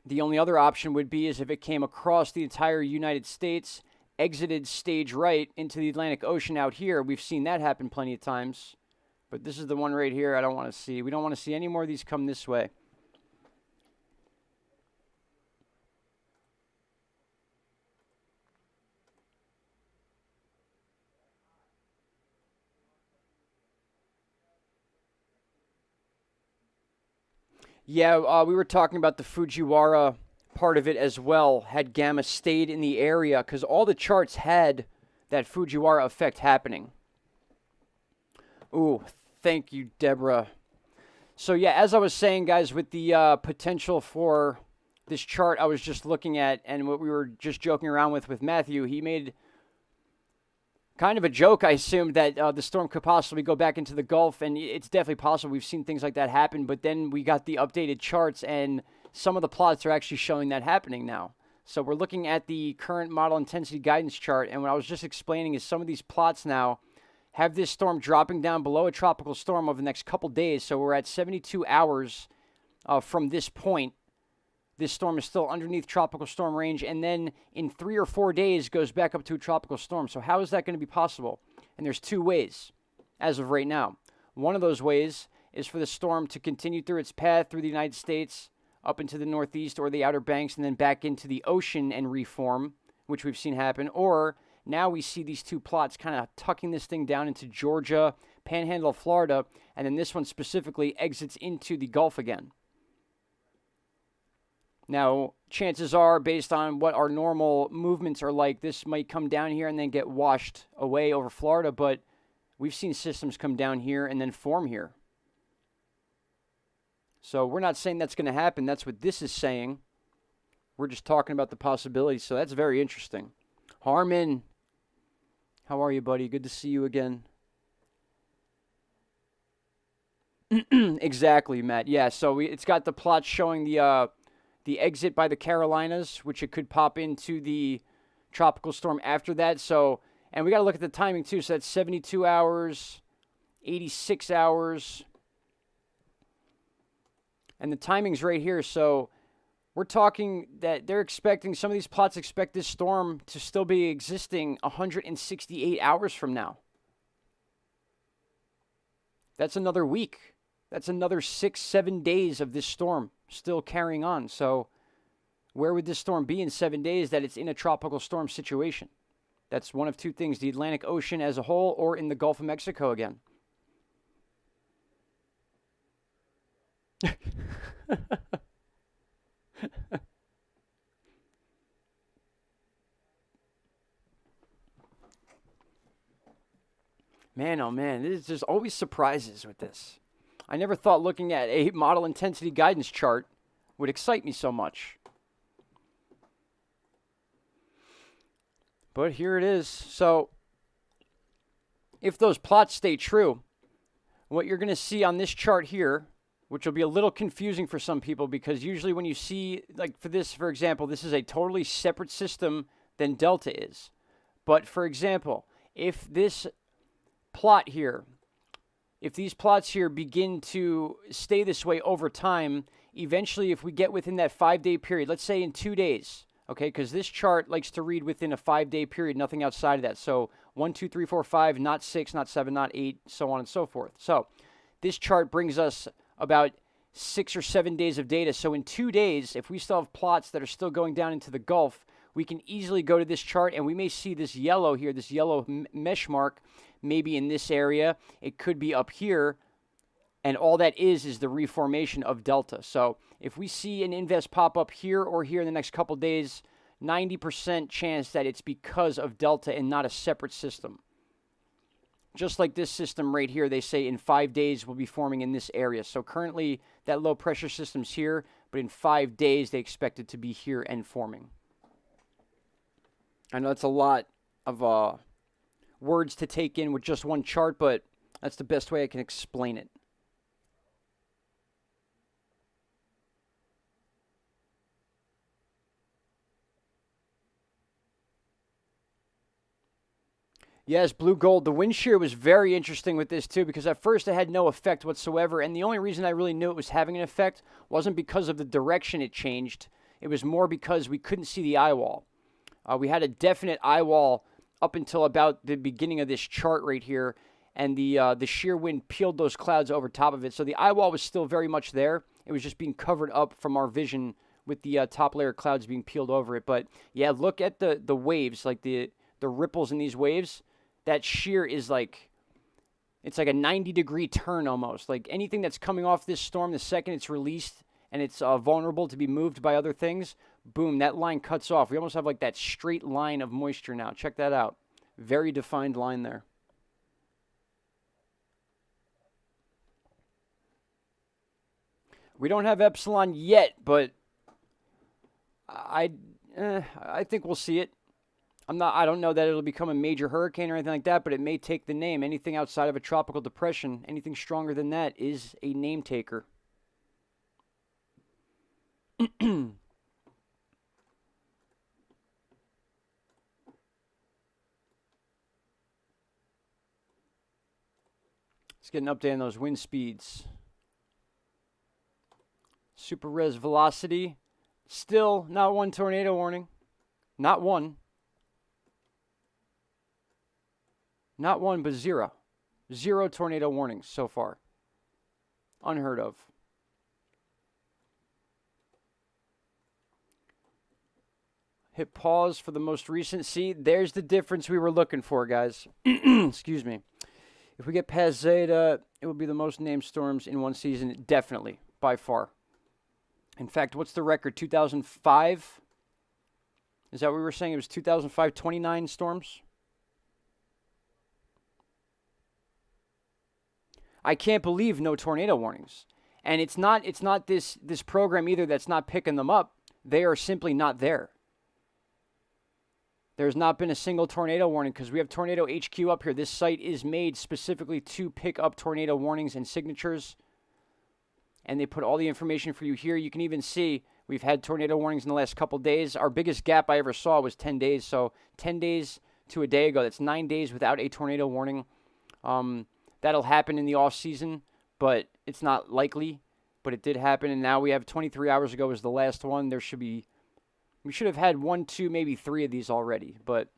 The only other option would be is if it came across the entire United States, exited stage right into the Atlantic Ocean out here. We've seen that happen plenty of times. But this is the one right here I don't want to see. We don't want to see any more of these come this way. Yeah, we were talking about the Fujiwara part of it as well. Had Gamma stayed in the area, because all the charts had that Fujiwara effect happening. Ooh, thank you, Deborah. So yeah, as I was saying, guys, with the potential for this chart I was just looking at, and what we were just joking around with Matthew, he made kind of a joke, I assumed, that the storm could possibly go back into the Gulf, and it's definitely possible. We've seen things like that happen, but then we got the updated charts, and some of the plots are actually showing that happening now. So we're looking at the current model intensity guidance chart, and what I was just explaining is some of these plots now have this storm dropping down below a tropical storm over the next couple days. So we're at 72 hours from this point. This storm is still underneath tropical storm range, and then in 3 or 4 days goes back up to a tropical storm. So how is that going to be possible? And there's 2 ways as of right now. One of those ways is for the storm to continue through its path through the United States, up into the Northeast or the Outer Banks, and then back into the ocean and reform, which we've seen happen. Or now we see these 2 plots kind of tucking this thing down into Georgia, Panhandle of Florida, and then this one specifically exits into the Gulf again. Now, chances are, based on what our normal movements are like, this might come down here and then get washed away over Florida, but we've seen systems come down here and then form here. So we're not saying that's going to happen. That's what this is saying. We're just talking about the possibilities, so that's very interesting. Harmon, how are you, buddy? Good to see you again. Exactly, Matt. Yeah, so it's got the plot showing the exit by the Carolinas, which it could pop into the tropical storm after that. So, and we got to look at the timing too. So that's 72 hours, 86 hours. And the timing's right here. So we're talking that they're expecting, some of these plots expect this storm to still be existing 168 hours from now. That's another week. That's another 6-7 days of this storm still carrying on. So where would this storm be in 7 days that it's in a tropical storm situation? That's one of 2 things, the Atlantic Ocean as a whole or in the Gulf of Mexico again. Man, oh man, there's always surprises with this. I never thought looking at a model intensity guidance chart would excite me so much. But here it is. So if those plots stay true, what you're going to see on this chart here, which will be a little confusing for some people, because usually when you see, like for this, for example, this is a totally separate system than delta is. But for example, if this plot here, if these plots here begin to stay this way over time, eventually if we get within that 5-day period, let's say in 2 days, okay, because this chart likes to read within a 5-day period, nothing outside of that. So 1, 2, 3, 4, 5, not 6, not 7, not 8, so on and so forth. So this chart brings us about 6 or 7 days of data. So in 2 days, if we still have plots that are still going down into the Gulf, we can easily go to this chart and we may see this yellow here, this yellow mesh mark, maybe in this area. It could be up here. And all that is the reformation of delta. So if we see an invest pop up here or here in the next couple days, 90% chance that it's because of delta and not a separate system. Just like this system right here, they say in 5 days will be forming in this area. So currently that low pressure system's here, but in 5 days they expect it to be here and forming. I know that's a lot of words to take in with just one chart, but that's the best way I can explain it. Yes, blue gold. The wind shear was very interesting with this too, because at first it had no effect whatsoever, and the only reason I really knew it was having an effect wasn't because of the direction it changed. It was more because we couldn't see the eye wall. We had a definite eye wall up until about the beginning of this chart right here, and the shear wind peeled those clouds over top of it. So the eye wall was still very much there. It was just being covered up from our vision with the top layer clouds being peeled over it. But yeah, look at the waves, like the ripples in these waves. That shear is like, it's like a 90-degree turn almost. Like anything that's coming off this storm, the second it's released and it's vulnerable to be moved by other things, boom, that line cuts off. We almost have like that straight line of moisture now. Check that out. Very defined line there. We don't have epsilon yet, but I think we'll see it. I don't know that it'll become a major hurricane or anything like that, but it may take the name. Anything outside of a tropical depression, anything stronger than that is a name taker. Let's get an update on those wind speeds. Super res velocity. Still not one tornado warning. Not one. Not one, but zero. 0 tornado warnings so far. Unheard of. Hit pause for the most recent. See, there's the difference we were looking for, guys. Excuse me. If we get past Zeta, it will be the most named storms in one season. Definitely, by far. In fact, what's the record? 2005? Is that what we were saying? It was 2005, 29 storms? I can't believe no tornado warnings. And it's not this program either that's not picking them up. They are simply not there. There's not been a single tornado warning because we have Tornado HQ up here. This site is made specifically to pick up tornado warnings and signatures. And they put all the information for you here. You can even see we've had tornado warnings in the last couple days. Our biggest gap I ever saw was 10 days. So 10 days to a day ago. That's 9 days without a tornado warning. That'll happen in the off season, but it's not likely. But it did happen, and now we have 23 hours ago was the last one. We should have had 1, 2, maybe 3 of these already, but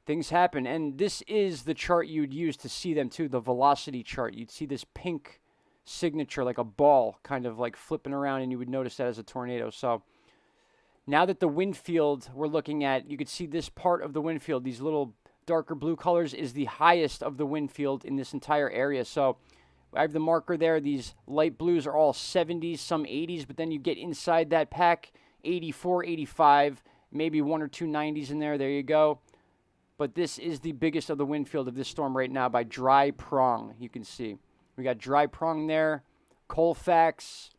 things happen. And this is the chart you'd use to see them too, the velocity chart. You'd see this pink signature like a ball kind of like flipping around, and you would notice that as a tornado. So now that the wind field we're looking at, you could see this part of the wind field, these little darker blue colors, is the highest of the wind field in this entire area. So I have the marker there. These light blues are all 70s, some 80s, but then you get inside that pack, 84, 85, maybe 1 or 2 90s in there. There you go. But this is the biggest of the wind field of this storm right now by Dry Prong. You can see. We got Dry Prong there, Colfax,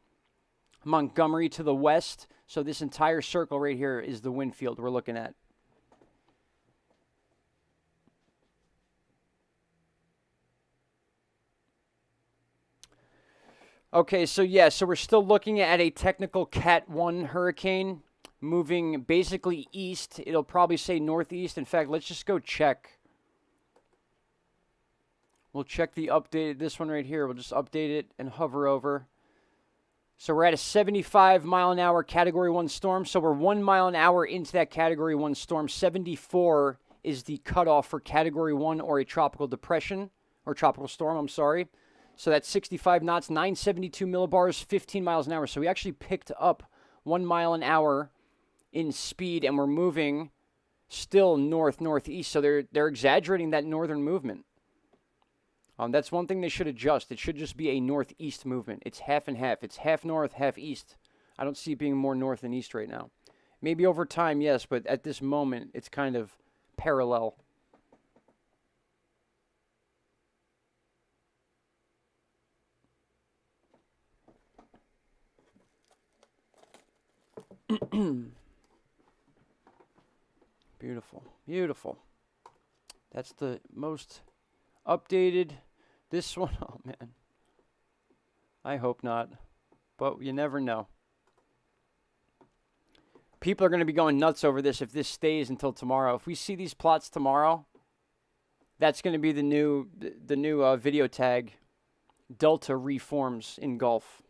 Montgomery to the west. So this entire circle right here is the wind field we're looking at. Okay, so yeah, so we're still looking at a technical Cat 1 hurricane moving basically east. It'll probably say northeast. In fact, let's just go check. We'll check the updated, this one right here. We'll just update it and hover over. So we're at a 75 mile an hour Category 1 storm. So we're 1 mile an hour into that Category 1 storm. 74 is the cutoff for Category 1 or a tropical depression, or tropical storm, I'm sorry. So that's 65 knots, 972 millibars, 15 miles an hour. So we actually picked up 1 mile an hour in speed, and we're moving still northeast. So they're exaggerating that northern movement. That's one thing they should adjust. It should just be a northeast movement. It's half and half. It's half north, half east. I don't see it being more north than east right now. Maybe over time, yes, but at this moment, it's kind of parallel. Beautiful, beautiful. That's the most updated. This one, oh man. I hope not, but you never know. People are going to be going nuts over this if this stays until tomorrow. If we see these plots tomorrow, that's going to be the new video tag. Delta reforms in Gulf.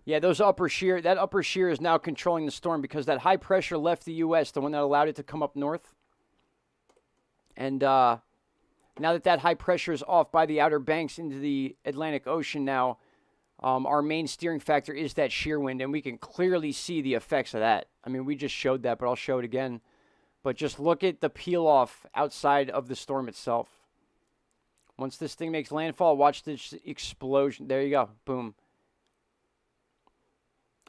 Yeah, that upper shear is now controlling the storm because that high pressure left the U.S., the one that allowed it to come up north. And now that high pressure is off by the Outer Banks into the Atlantic Ocean now, our main steering factor is that shear wind, and we can clearly see the effects of that. I mean, we just showed that, but I'll show it again. But just look at the peel-off outside of the storm itself. Once this thing makes landfall, watch this explosion. There you go. Boom.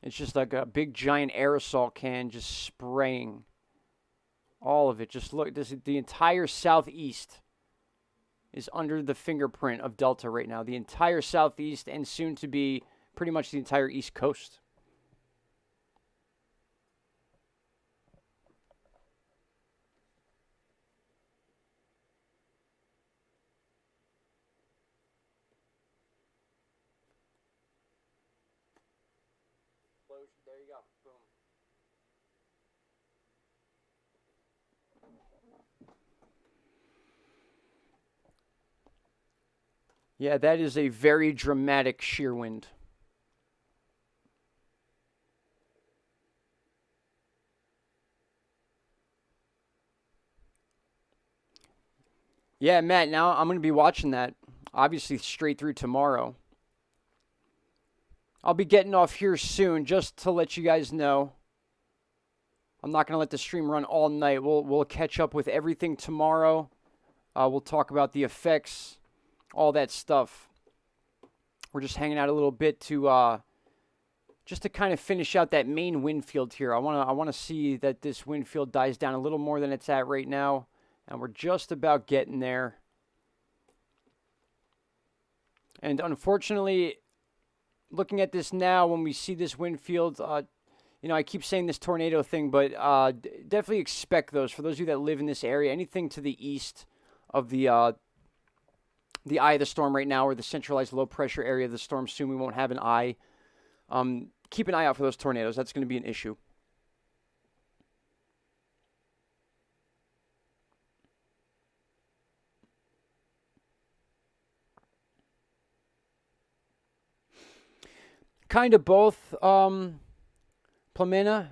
It's just like a big giant aerosol can just spraying. All of it. Just look. The entire southeast is under the fingerprint of Delta right now. The entire southeast and soon to be pretty much the entire east coast. There you go. Boom. Yeah, that is a very dramatic shear wind. Yeah, Matt, now I'm going to be watching that, obviously, straight through tomorrow. I'll be getting off here soon, just to let you guys know. I'm not going to let the stream run all night. We'll catch up with everything tomorrow. We'll talk about the effects, all that stuff. We're just hanging out a little bit to just to kind of finish out that main wind field here. I want to see that this wind field dies down a little more than it's at right now, and we're just about getting there. And unfortunately, looking at this now, when we see this wind field, you know, I keep saying this tornado thing, but definitely expect those. For those of you that live in this area, anything to the east of the eye of the storm right now, or the centralized low pressure area of the storm, soon we won't have an eye. Keep an eye out for those tornadoes. That's going to be an issue. Kind of both, Plamena.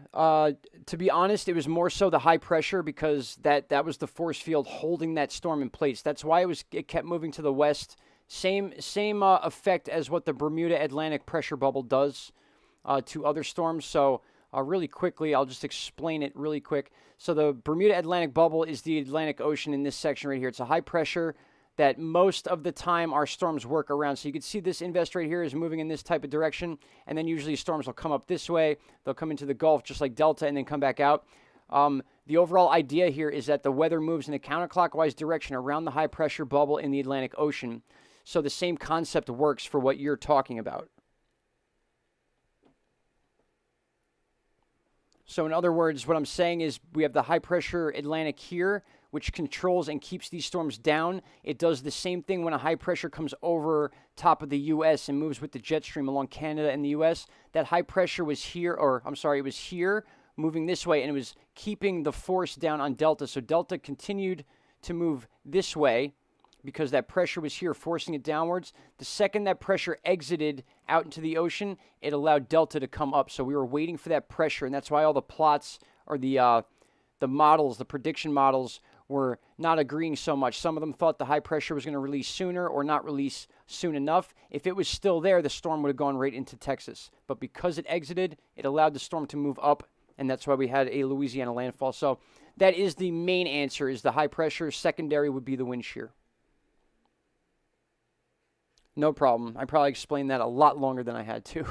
To be honest, it was more so the high pressure because that was the force field holding that storm in place. That's why it kept moving to the west. Same effect as what the Bermuda Atlantic pressure bubble does to other storms. So Really quickly, I'll just explain it really quick. So the Bermuda Atlantic bubble is the Atlantic Ocean in this section right here. It's a high pressure that most of the time our storms work around. So you can see this invest right here is moving in this type of direction, and then usually storms will come up this way. They'll come into the Gulf just like Delta and then come back out. The overall idea here is that the weather moves in a counterclockwise direction around the high pressure bubble in the Atlantic Ocean. So the same concept works for what you're talking about. So in other words, what I'm saying is we have the high pressure Atlantic here, which controls and keeps these storms down. It does the same thing when a high pressure comes over top of the U.S. and moves with the jet stream along Canada and the U.S. That high pressure was here, or I'm sorry, it was here moving this way, and it was keeping the force down on Delta. So Delta continued to move this way because that pressure was here forcing it downwards. The second that pressure exited out into the ocean, it allowed Delta to come up. So we were waiting for that pressure, and that's why all the plots or the models, the prediction models, were not agreeing so much. Some of them thought the high pressure was going to release sooner or not release soon enough. If it was still there, the storm would have gone right into Texas. But because it exited, it allowed the storm to move up, and that's why we had a Louisiana landfall. So that is the main answer, is the high pressure. Secondary would be the wind shear. No problem. I probably explained that a lot longer than I had to.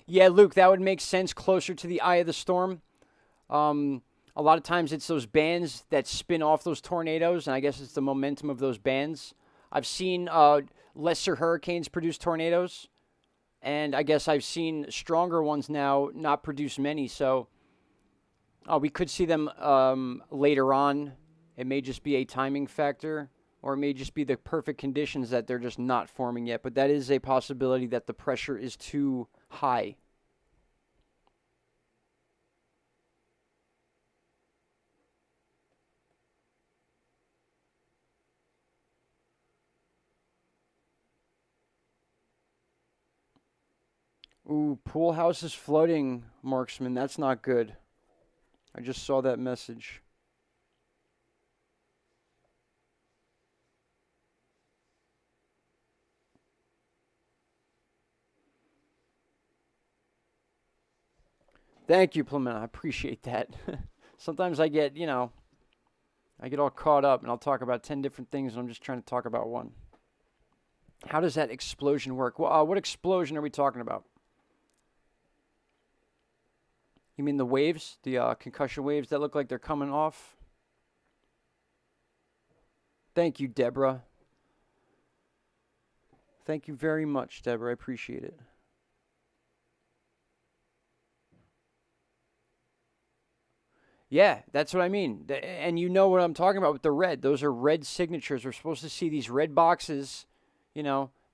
Yeah, Luke, that would make sense closer to the eye of the storm. A lot of times it's those bands that spin off those tornadoes, and I guess it's the momentum of those bands. I've seen lesser hurricanes produce tornadoes, and I guess I've seen stronger ones now not produce many. So we could see them later on. It may just be a timing factor, or it may just be the perfect conditions that they're just not forming yet. But that is a possibility that the pressure is too high. Ooh, pool house is flooding, Marksman. That's not good. I just saw that message. Thank you, Plemena. I appreciate that. Sometimes I get, I get all caught up and I'll talk about 10 different things and I'm just trying to talk about one. How does that explosion work? Well, what explosion are we talking about? You mean the waves? The concussion waves that look like they're coming off? Thank you, Deborah. Thank you very much, Deborah. I appreciate it. Yeah, that's what I mean. And you know what I'm talking about with the red. Those are red signatures. We're supposed to see these red boxes,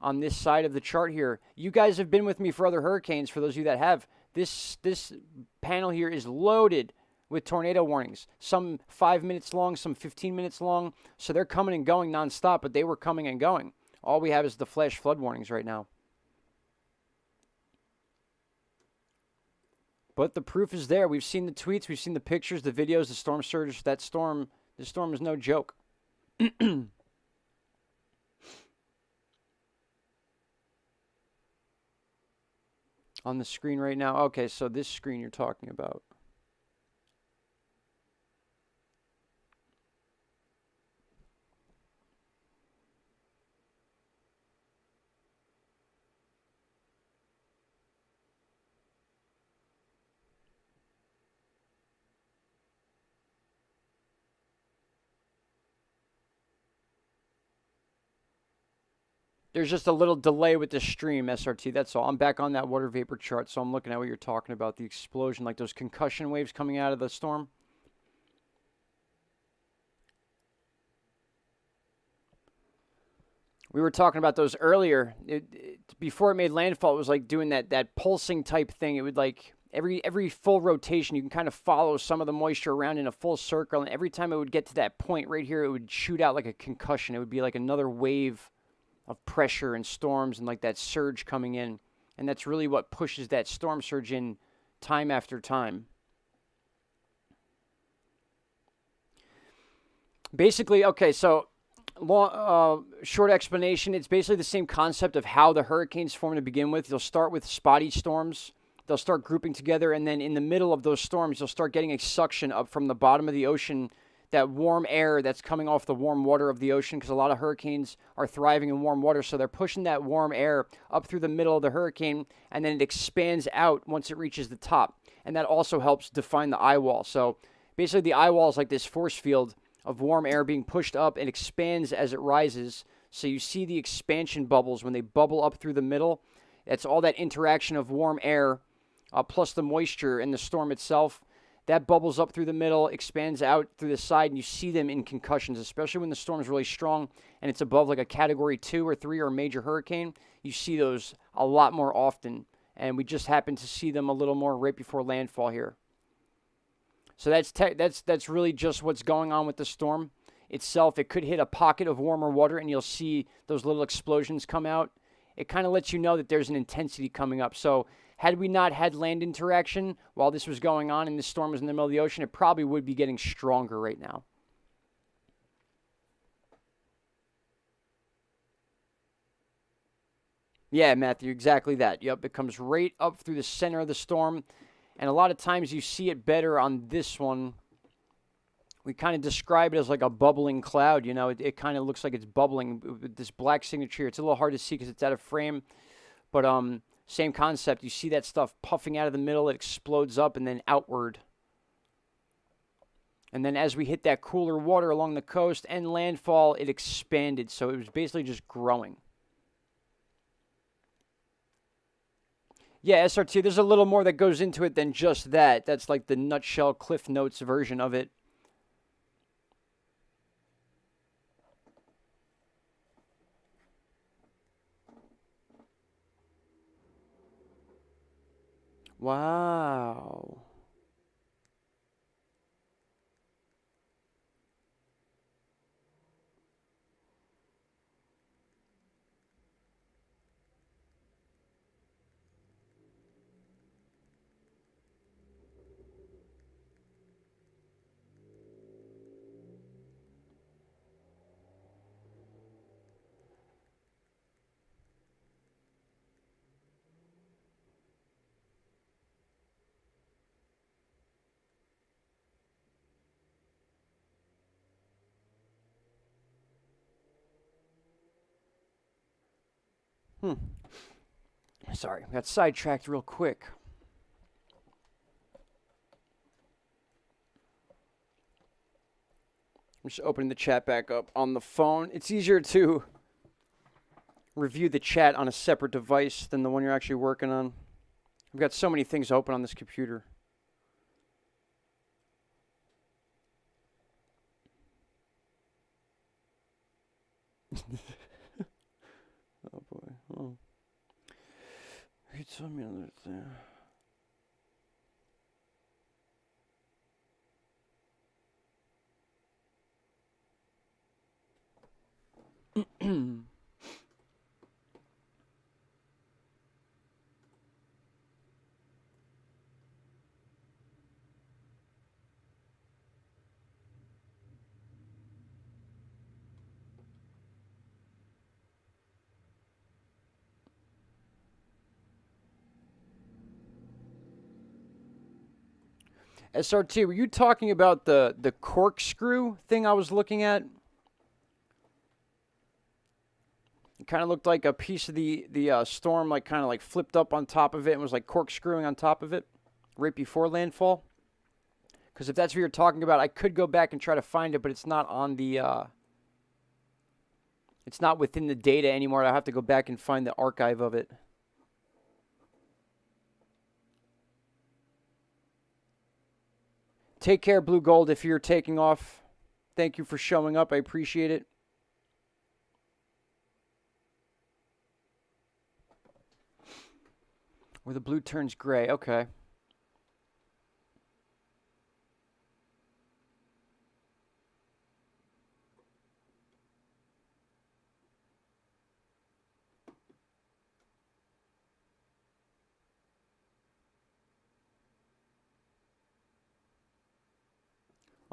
on this side of the chart here. You guys have been with me for other hurricanes, for those of you that have. This panel here is loaded with tornado warnings. Some 5 minutes long, some 15 minutes long. So they're coming and going nonstop, but they were coming and going. All we have is the flash flood warnings right now. But the proof is there. We've seen the tweets, we've seen the pictures, the videos, the storm surge. This storm is no joke. On the screen right now. Okay, so this screen you're talking about. There's just a little delay with the stream, SRT, that's all. I'm back on that water vapor chart, so I'm looking at what you're talking about, the explosion, like those concussion waves coming out of the storm. We were talking about those earlier. Before it made landfall, it was like doing that pulsing type thing. It would like, every full rotation, you can kind of follow some of the moisture around in a full circle, and every time it would get to that point right here, it would shoot out like a concussion. It would be like another wave of pressure and storms and like that surge coming in. And that's really what pushes that storm surge in time after time. Basically, okay, so short explanation, it's basically the same concept of how the hurricanes form to begin with. They'll start with spotty storms. They'll start grouping together, and then in the middle of those storms, you'll start getting a suction up from the bottom of the ocean, that warm air that's coming off the warm water of the ocean, because a lot of hurricanes are thriving in warm water, so they're pushing that warm air up through the middle of the hurricane, and then it expands out once it reaches the top, and that also helps define the eye wall. So basically the eye wall is like this force field of warm air being pushed up and expands as it rises. So you see the expansion bubbles when they bubble up through the middle. It's all that interaction of warm air plus the moisture in the storm itself. That bubbles up through the middle, expands out through the side, and you see them in concussions, especially when the storm is really strong and it's above like a Category 2 or 3 or a major hurricane. You see those a lot more often, and we just happen to see them a little more right before landfall here. So that's really just what's going on with the storm itself. It could hit a pocket of warmer water, and you'll see those little explosions come out. It kind of lets you know that there's an intensity coming up. So had we not had land interaction while this was going on and this storm was in the middle of the ocean, it probably would be getting stronger right now. Yeah, Matthew, exactly that. Yep, it comes right up through the center of the storm. And a lot of times you see it better on this one. We kind of describe it as like a bubbling cloud. You know, it kind of looks like it's bubbling with this black signature. It's a little hard to see because it's out of frame. But same concept. You see that stuff puffing out of the middle. It explodes up and then outward. And then as we hit that cooler water along the coast and landfall, it expanded. So it was basically just growing. Yeah, SRT, there's a little more that goes into it than just that. That's like the nutshell Cliff Notes version of it. Wow. Sorry, got sidetracked real quick. I'm just opening the chat back up on the phone. It's easier to review the chat on a separate device than the one you're actually working on. I've got so many things open on this computer. Oh boy. Oh. He told me another thing. SRT, were you talking about the corkscrew thing I was looking at? It kind of looked like a piece of the storm, like kind of like flipped up on top of it and was like corkscrewing on top of it right before landfall. Because if that's what you're talking about, I could go back and try to find it, but it's not on the it's not within the data anymore. I'll have to go back and find the archive of it. Take care, Blue Gold, if you're taking off. Thank you for showing up. I appreciate it. Where the blue turns gray. Okay.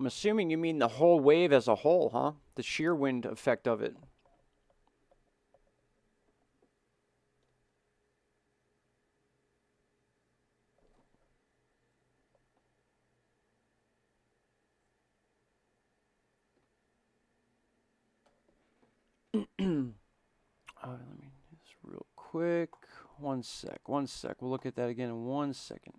I'm assuming you mean the whole wave as a whole, huh? The shear wind effect of it. Let me just real quick. 1 sec. 1 sec. We'll look at that again in 1 second.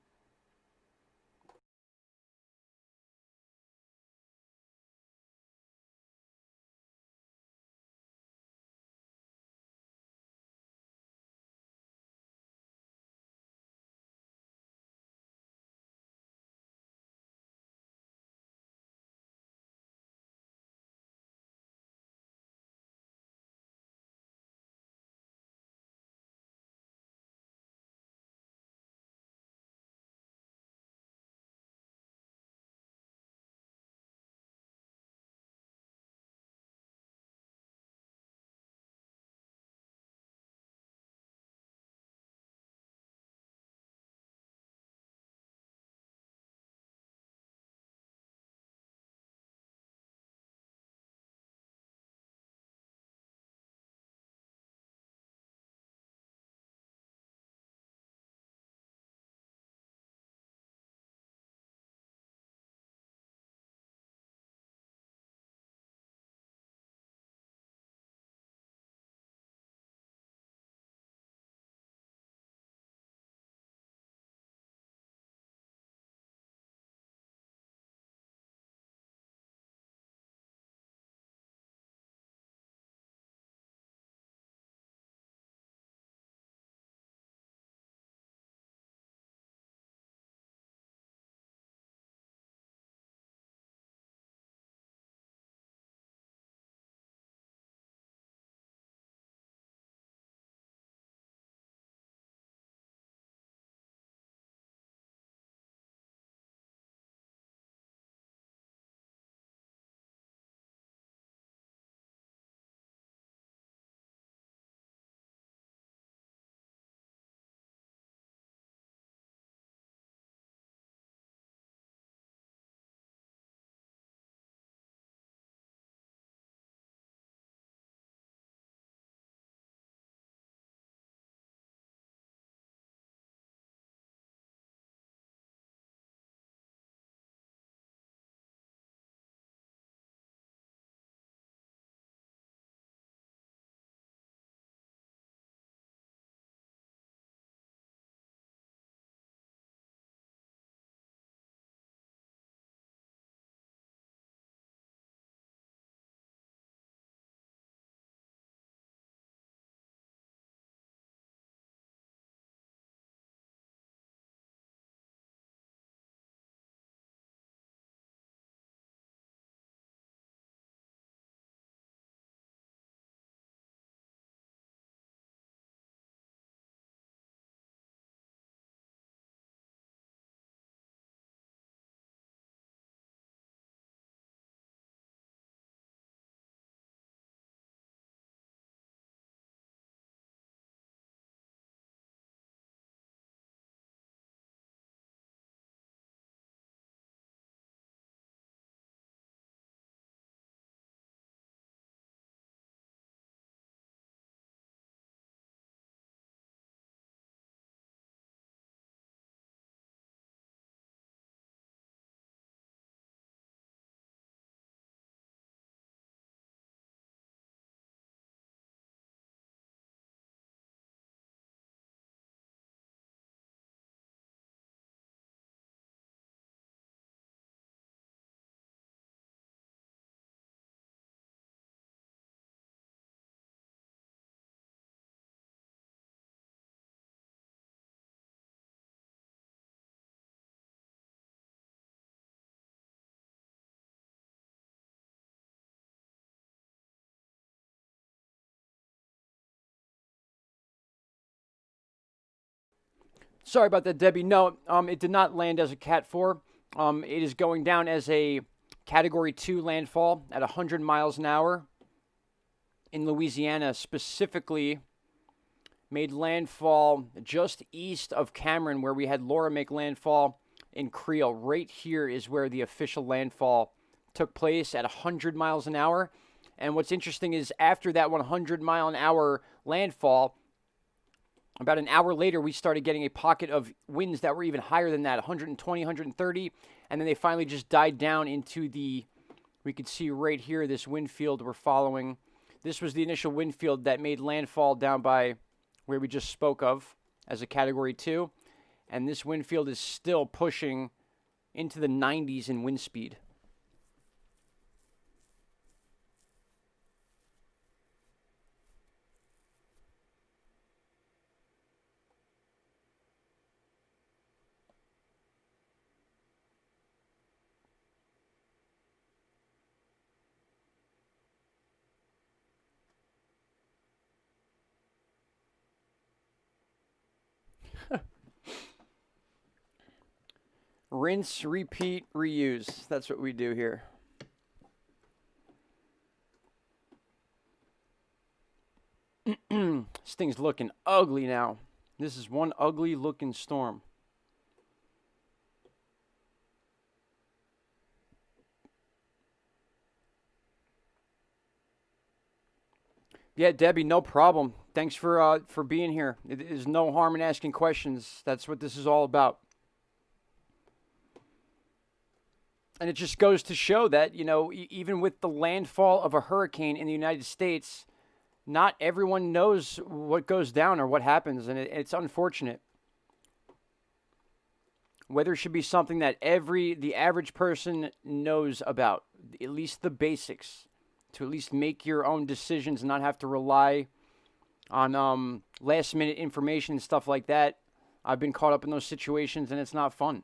Sorry about that, Debbie. No, it did not land as a Cat 4. It is going down as a Category 2 landfall at 100 miles an hour in Louisiana, specifically made landfall just east of Cameron, where we had Laura make landfall in Creel. Right here is where the official landfall took place at 100 miles an hour. And what's interesting is after that 100-mile-an-hour landfall, about an hour later, we started getting a pocket of winds that were even higher than that, 120, 130. And then they finally just died down into the, we could see right here, this wind field we're following. This was the initial wind field that made landfall down by where we just spoke of as a Category 2. And this wind field is still pushing into the 90s in wind speed. Rinse, repeat, reuse. That's what we do here. This thing's looking ugly now. This is one ugly looking storm. Yeah, Debbie, no problem. Thanks for being here. There's no harm in asking questions. That's what this is all about. And it just goes to show that, you know, even with the landfall of a hurricane in the United States, not everyone knows what goes down or what happens, and it's unfortunate. Weather should be something that the average person knows about, at least the basics, to at least make your own decisions and not have to rely on last-minute information and stuff like that. I've been caught up in those situations, and it's not fun.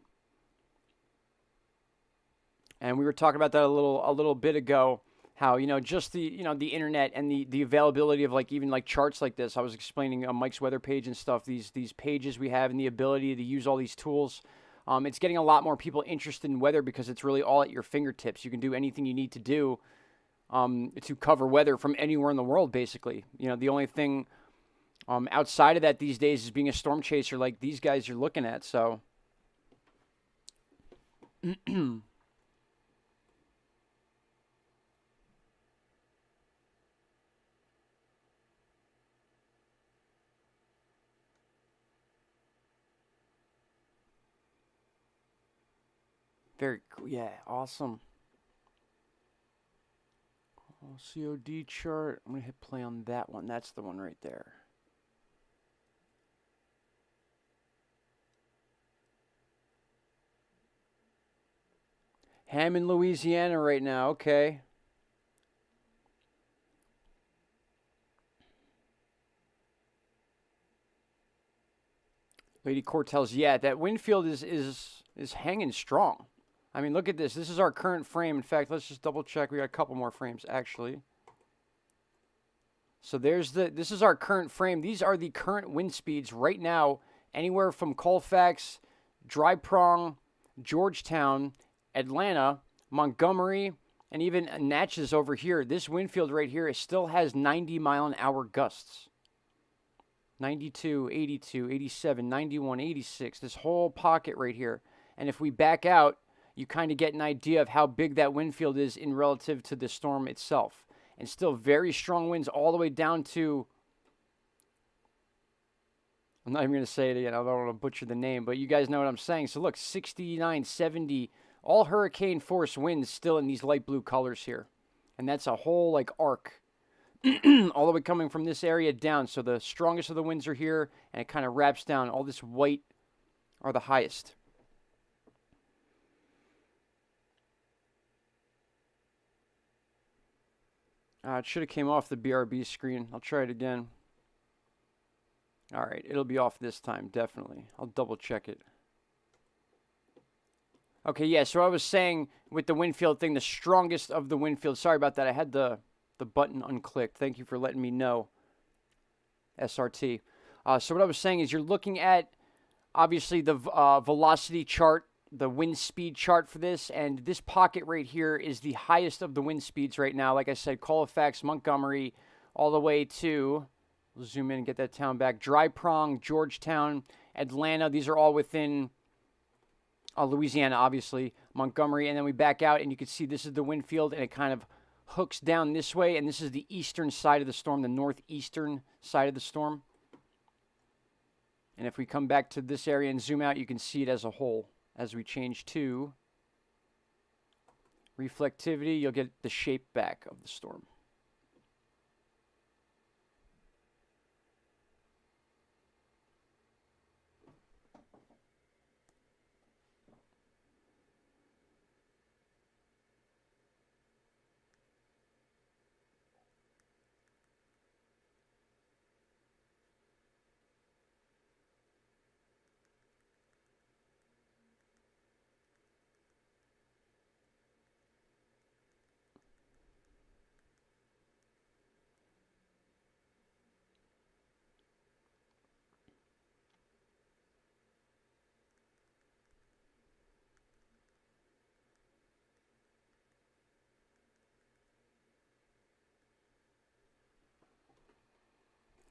And we were talking about that a little bit ago, how, you know, just the internet and the availability of even charts like this. I was explaining on Mike's weather page and stuff, these pages we have and the ability to use all these tools. It's getting a lot more people interested in weather because it's really all at your fingertips. You can do anything you need to do to cover weather from anywhere in the world, basically. You know, the only thing outside of that these days is being a storm chaser like these guys you're looking at. So very cool. Yeah, awesome. COD chart. I'm going to hit play on that one. That's the one right there. Hammond, Louisiana right now. Okay. Lady Cortels, yeah, that wind field is hanging strong. I mean, look at this. This is our current frame. In fact, let's just double check. We got a couple more frames, actually. So this is our current frame. These are the current wind speeds right now, anywhere from Colfax, Dry Prong, Georgetown, Atlanta, Montgomery, and even Natchez over here. This wind field right here still has 90-mile-an-hour gusts. 92, 82, 87, 91, 86. This whole pocket right here. And if we back out, you kind of get an idea of how big that wind field is in relative to the storm itself. And still very strong winds all the way down to, I'm not even going to say it again. I don't want to butcher the name, but you guys know what I'm saying. So look, 69, 70, all hurricane force winds still in these light blue colors here. And that's a whole arc all the way coming from this area down. So the strongest of the winds are here, and it kind of wraps down. All this white are the highest. It should have came off the BRB screen. I'll try it again. All right, it'll be off this time, definitely. I'll double check it. Okay, yeah, so I was saying with the wind field thing, the strongest of the wind field. Sorry about that. I had the button unclicked. Thank you for letting me know, SRT. So what I was saying is you're looking at, obviously, the velocity chart, the wind speed chart for this, and this pocket right here is the highest of the wind speeds right now. Like I said, Colfax, Montgomery, all the way to, we'll zoom in and get that town back, Dry Prong, Georgetown, Atlanta. These are all within Louisiana, obviously, Montgomery, and then we back out, and you can see this is the wind field, and it kind of hooks down this way, and this is the eastern side of the storm, the northeastern side of the storm. And if we come back to this area and zoom out, you can see it as a whole. As we change to reflectivity, you'll get the shape back of the storm.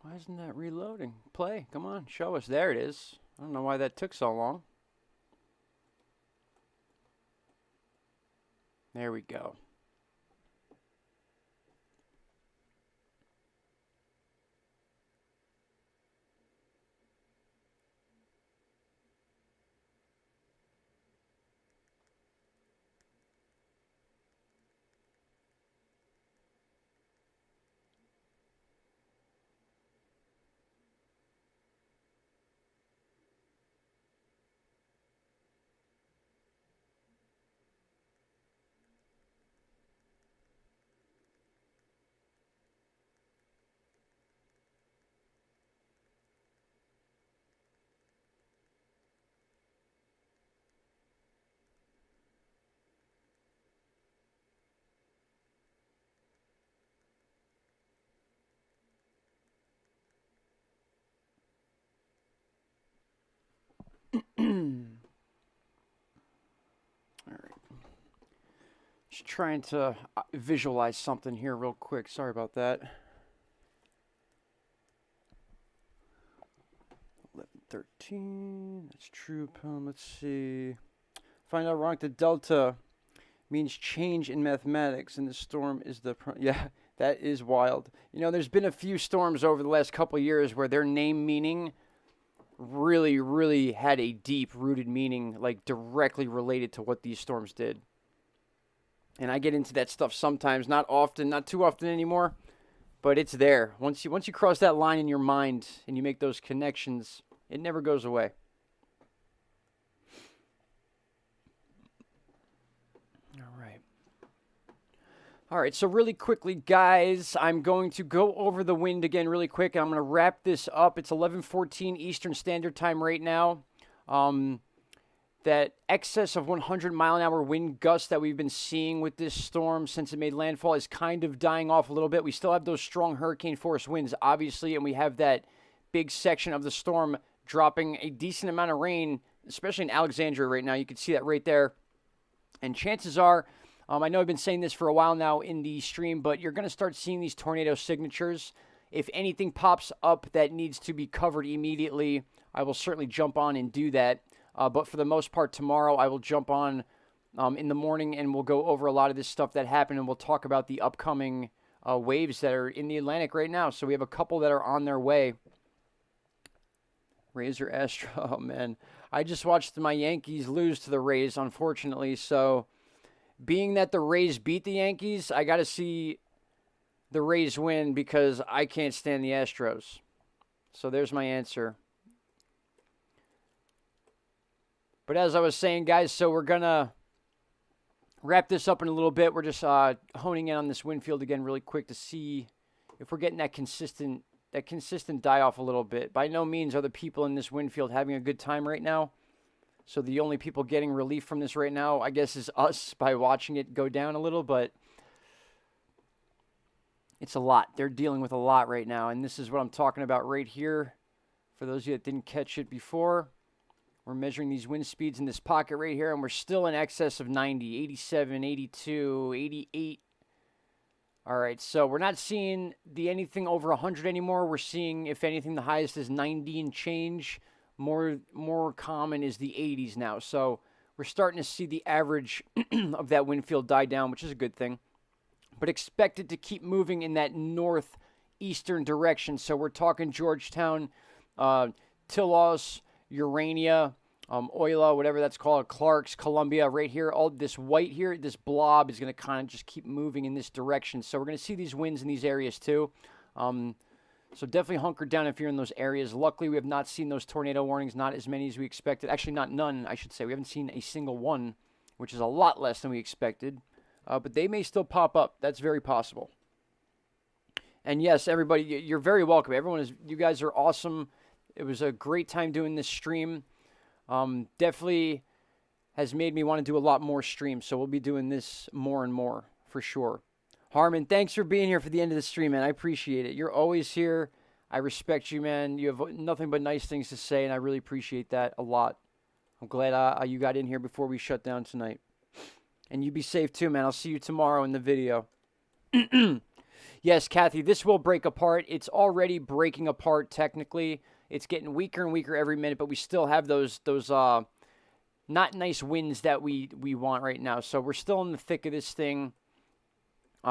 Why isn't that reloading? Play, come on, show us. There it is. I don't know why that took so long. There we go. All right. Just trying to visualize something here real quick. Sorry about that. 11:13. That's true. Let's see. Find out wrong. The delta means change in mathematics, and the storm is the yeah. That is wild. You know, there's been a few storms over the last couple of years where their name meaning really had a deep-rooted meaning, like directly related to what these storms did. And I get into that stuff sometimes, not often, not too often anymore, but it's there. Once you cross that line in your mind and you make those connections, it never goes away. All right, so really quickly, guys, I'm going to go over the wind again really quick, and I'm going to wrap this up. It's 11:14 Eastern Standard Time right now. That excess of 100-mile-an-hour wind gust that we've been seeing with this storm since it made landfall is kind of dying off a little bit. We still have those strong hurricane-force winds, obviously, and we have that big section of the storm dropping a decent amount of rain, especially in Alexandria right now. You can see that right there. And chances are, I know I've been saying this for a while now in the stream, but you're going to start seeing these tornado signatures. If anything pops up that needs to be covered immediately, I will certainly jump on and do that. But for the most part, tomorrow I will jump on in the morning and we'll go over a lot of this stuff that happened, and we'll talk about the upcoming waves that are in the Atlantic right now. So we have a couple that are on their way. Razor Astro, oh man. I just watched my Yankees lose to the Rays, unfortunately, so being that the Rays beat the Yankees, I got to see the Rays win because I can't stand the Astros. So there's my answer. But as I was saying, guys, so we're going to wrap this up in a little bit. We're just honing in on this wind field again really quick to see if we're getting that consistent die-off a little bit. By no means are the people in this wind field having a good time right now. So the only people getting relief from this right now, I guess, is us by watching it go down a little, but it's a lot. They're dealing with a lot right now, and this is what I'm talking about right here. For those of you that didn't catch it before, we're measuring these wind speeds in this pocket right here, and we're still in excess of 90, 87, 82, 88. All right, so we're not seeing anything over 100 anymore. We're seeing, if anything, the highest is 90 and change. More common is the 80s now. So we're starting to see the average of that wind field die down, which is a good thing. But expect it to keep moving in that northeastern direction. So we're talking Georgetown, Tilos, Urania, Euler, whatever that's called, Clarks, Columbia, right here. All this white here, this blob is going to kind of just keep moving in this direction. So we're going to see these winds in these areas too. So definitely hunker down if you're in those areas. Luckily, we have not seen those tornado warnings, not as many as we expected. Actually, not none, I should say. We haven't seen a single one, which is a lot less than we expected. But they may still pop up. That's very possible. And yes, everybody, you're very welcome. You guys are awesome. It was a great time doing this stream. Definitely has made me want to do a lot more streams. So we'll be doing this more and more for sure. Harmon, thanks for being here for the end of the stream, man. I appreciate it. You're always here. I respect you, man. You have nothing but nice things to say, and I really appreciate that a lot. I'm glad you got in here before we shut down tonight. And you be safe too, man. I'll see you tomorrow in the video. Yes, Kathy, this will break apart. It's already breaking apart technically. It's getting weaker and weaker every minute, but we still have those not nice winds that we want right now. So we're still in the thick of this thing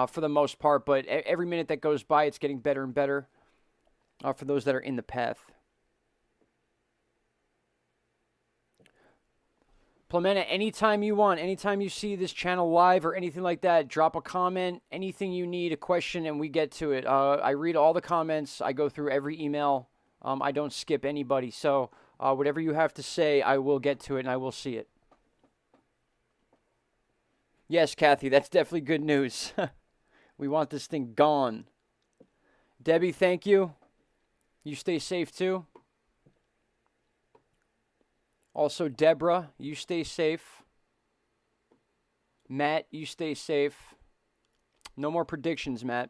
for the most part, but every minute that goes by, it's getting better and better for those that are in the path. Plemena, anytime you want, anytime you see this channel live or anything like that, drop a comment, anything you need, a question, and we get to it. I read all the comments. I go through every email. I don't skip anybody. So whatever you have to say, I will get to it and I will see it. Yes, Kathy, that's definitely good news. We want this thing gone. Debbie, thank you. You stay safe too. Also, Deborah, you stay safe. Matt, you stay safe. No more predictions, Matt.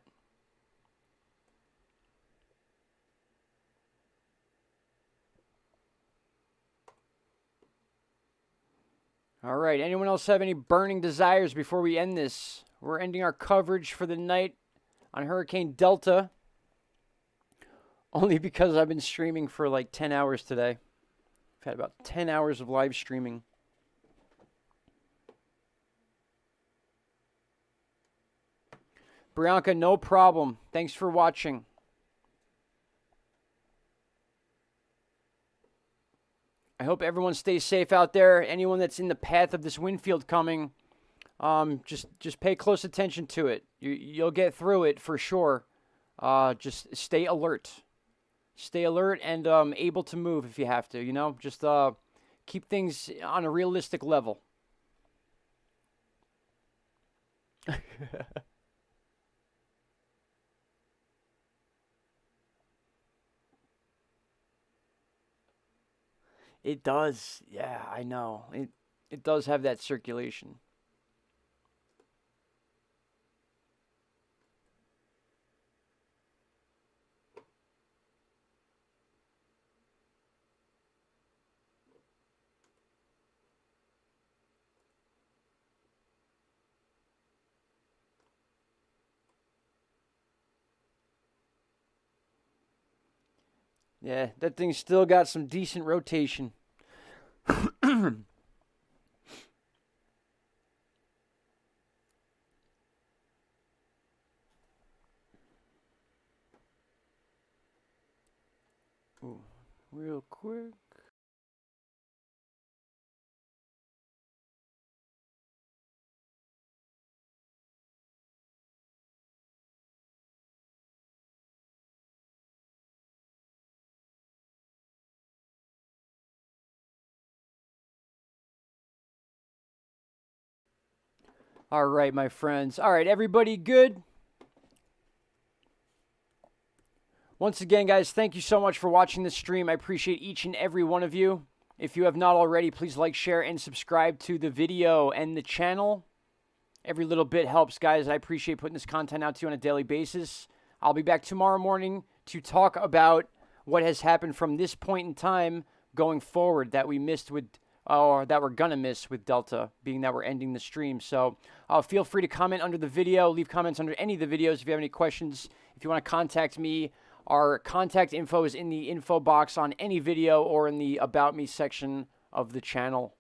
All right. Anyone else have any burning desires before we end this? We're ending our coverage for the night on Hurricane Delta. Only because I've been streaming for like 10 hours today. I've had about 10 hours of live streaming. Bianca, no problem. Thanks for watching. I hope everyone stays safe out there. Anyone that's in the path of this wind field coming, just pay close attention to it. You'll get through it for sure. Just stay alert. Stay alert and able to move if you have to, you know. Just keep things on a realistic level. It does. Yeah, I know. It does have that circulation. Yeah, that thing's still got some decent rotation. Ooh, real quick. All right, my friends. All right, everybody good? Once again, guys, thank you so much for watching this stream. I appreciate each and every one of you. If you have not already, please like, share, and subscribe to the video and the channel. Every little bit helps, guys. I appreciate putting this content out to you on a daily basis. I'll be back tomorrow morning to talk about what has happened from this point in time going forward that we missed with, or that we're going to miss with Delta, being that we're ending the stream. So feel free to comment under the video. Leave comments under any of the videos if you have any questions. If you want to contact me, our contact info is in the info box on any video or in the About Me section of the channel.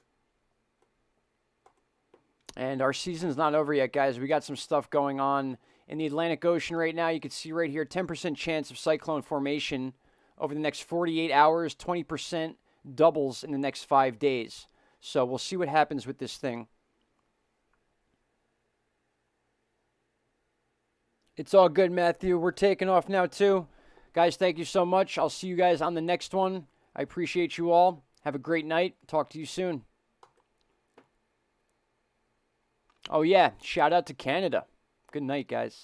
And our season's not over yet, guys. We got some stuff going on in the Atlantic Ocean right now. You can see right here, 10% chance of cyclone formation over the next 48 hours, 20% doubles in the next 5 days. So we'll see what happens with this thing. It's all good, Matthew. We're taking off now, too. Guys, thank you so much. I'll see you guys on the next one. I appreciate you all. Have a great night. Talk to you soon. Oh, yeah. Shout out to Canada. Good night, guys.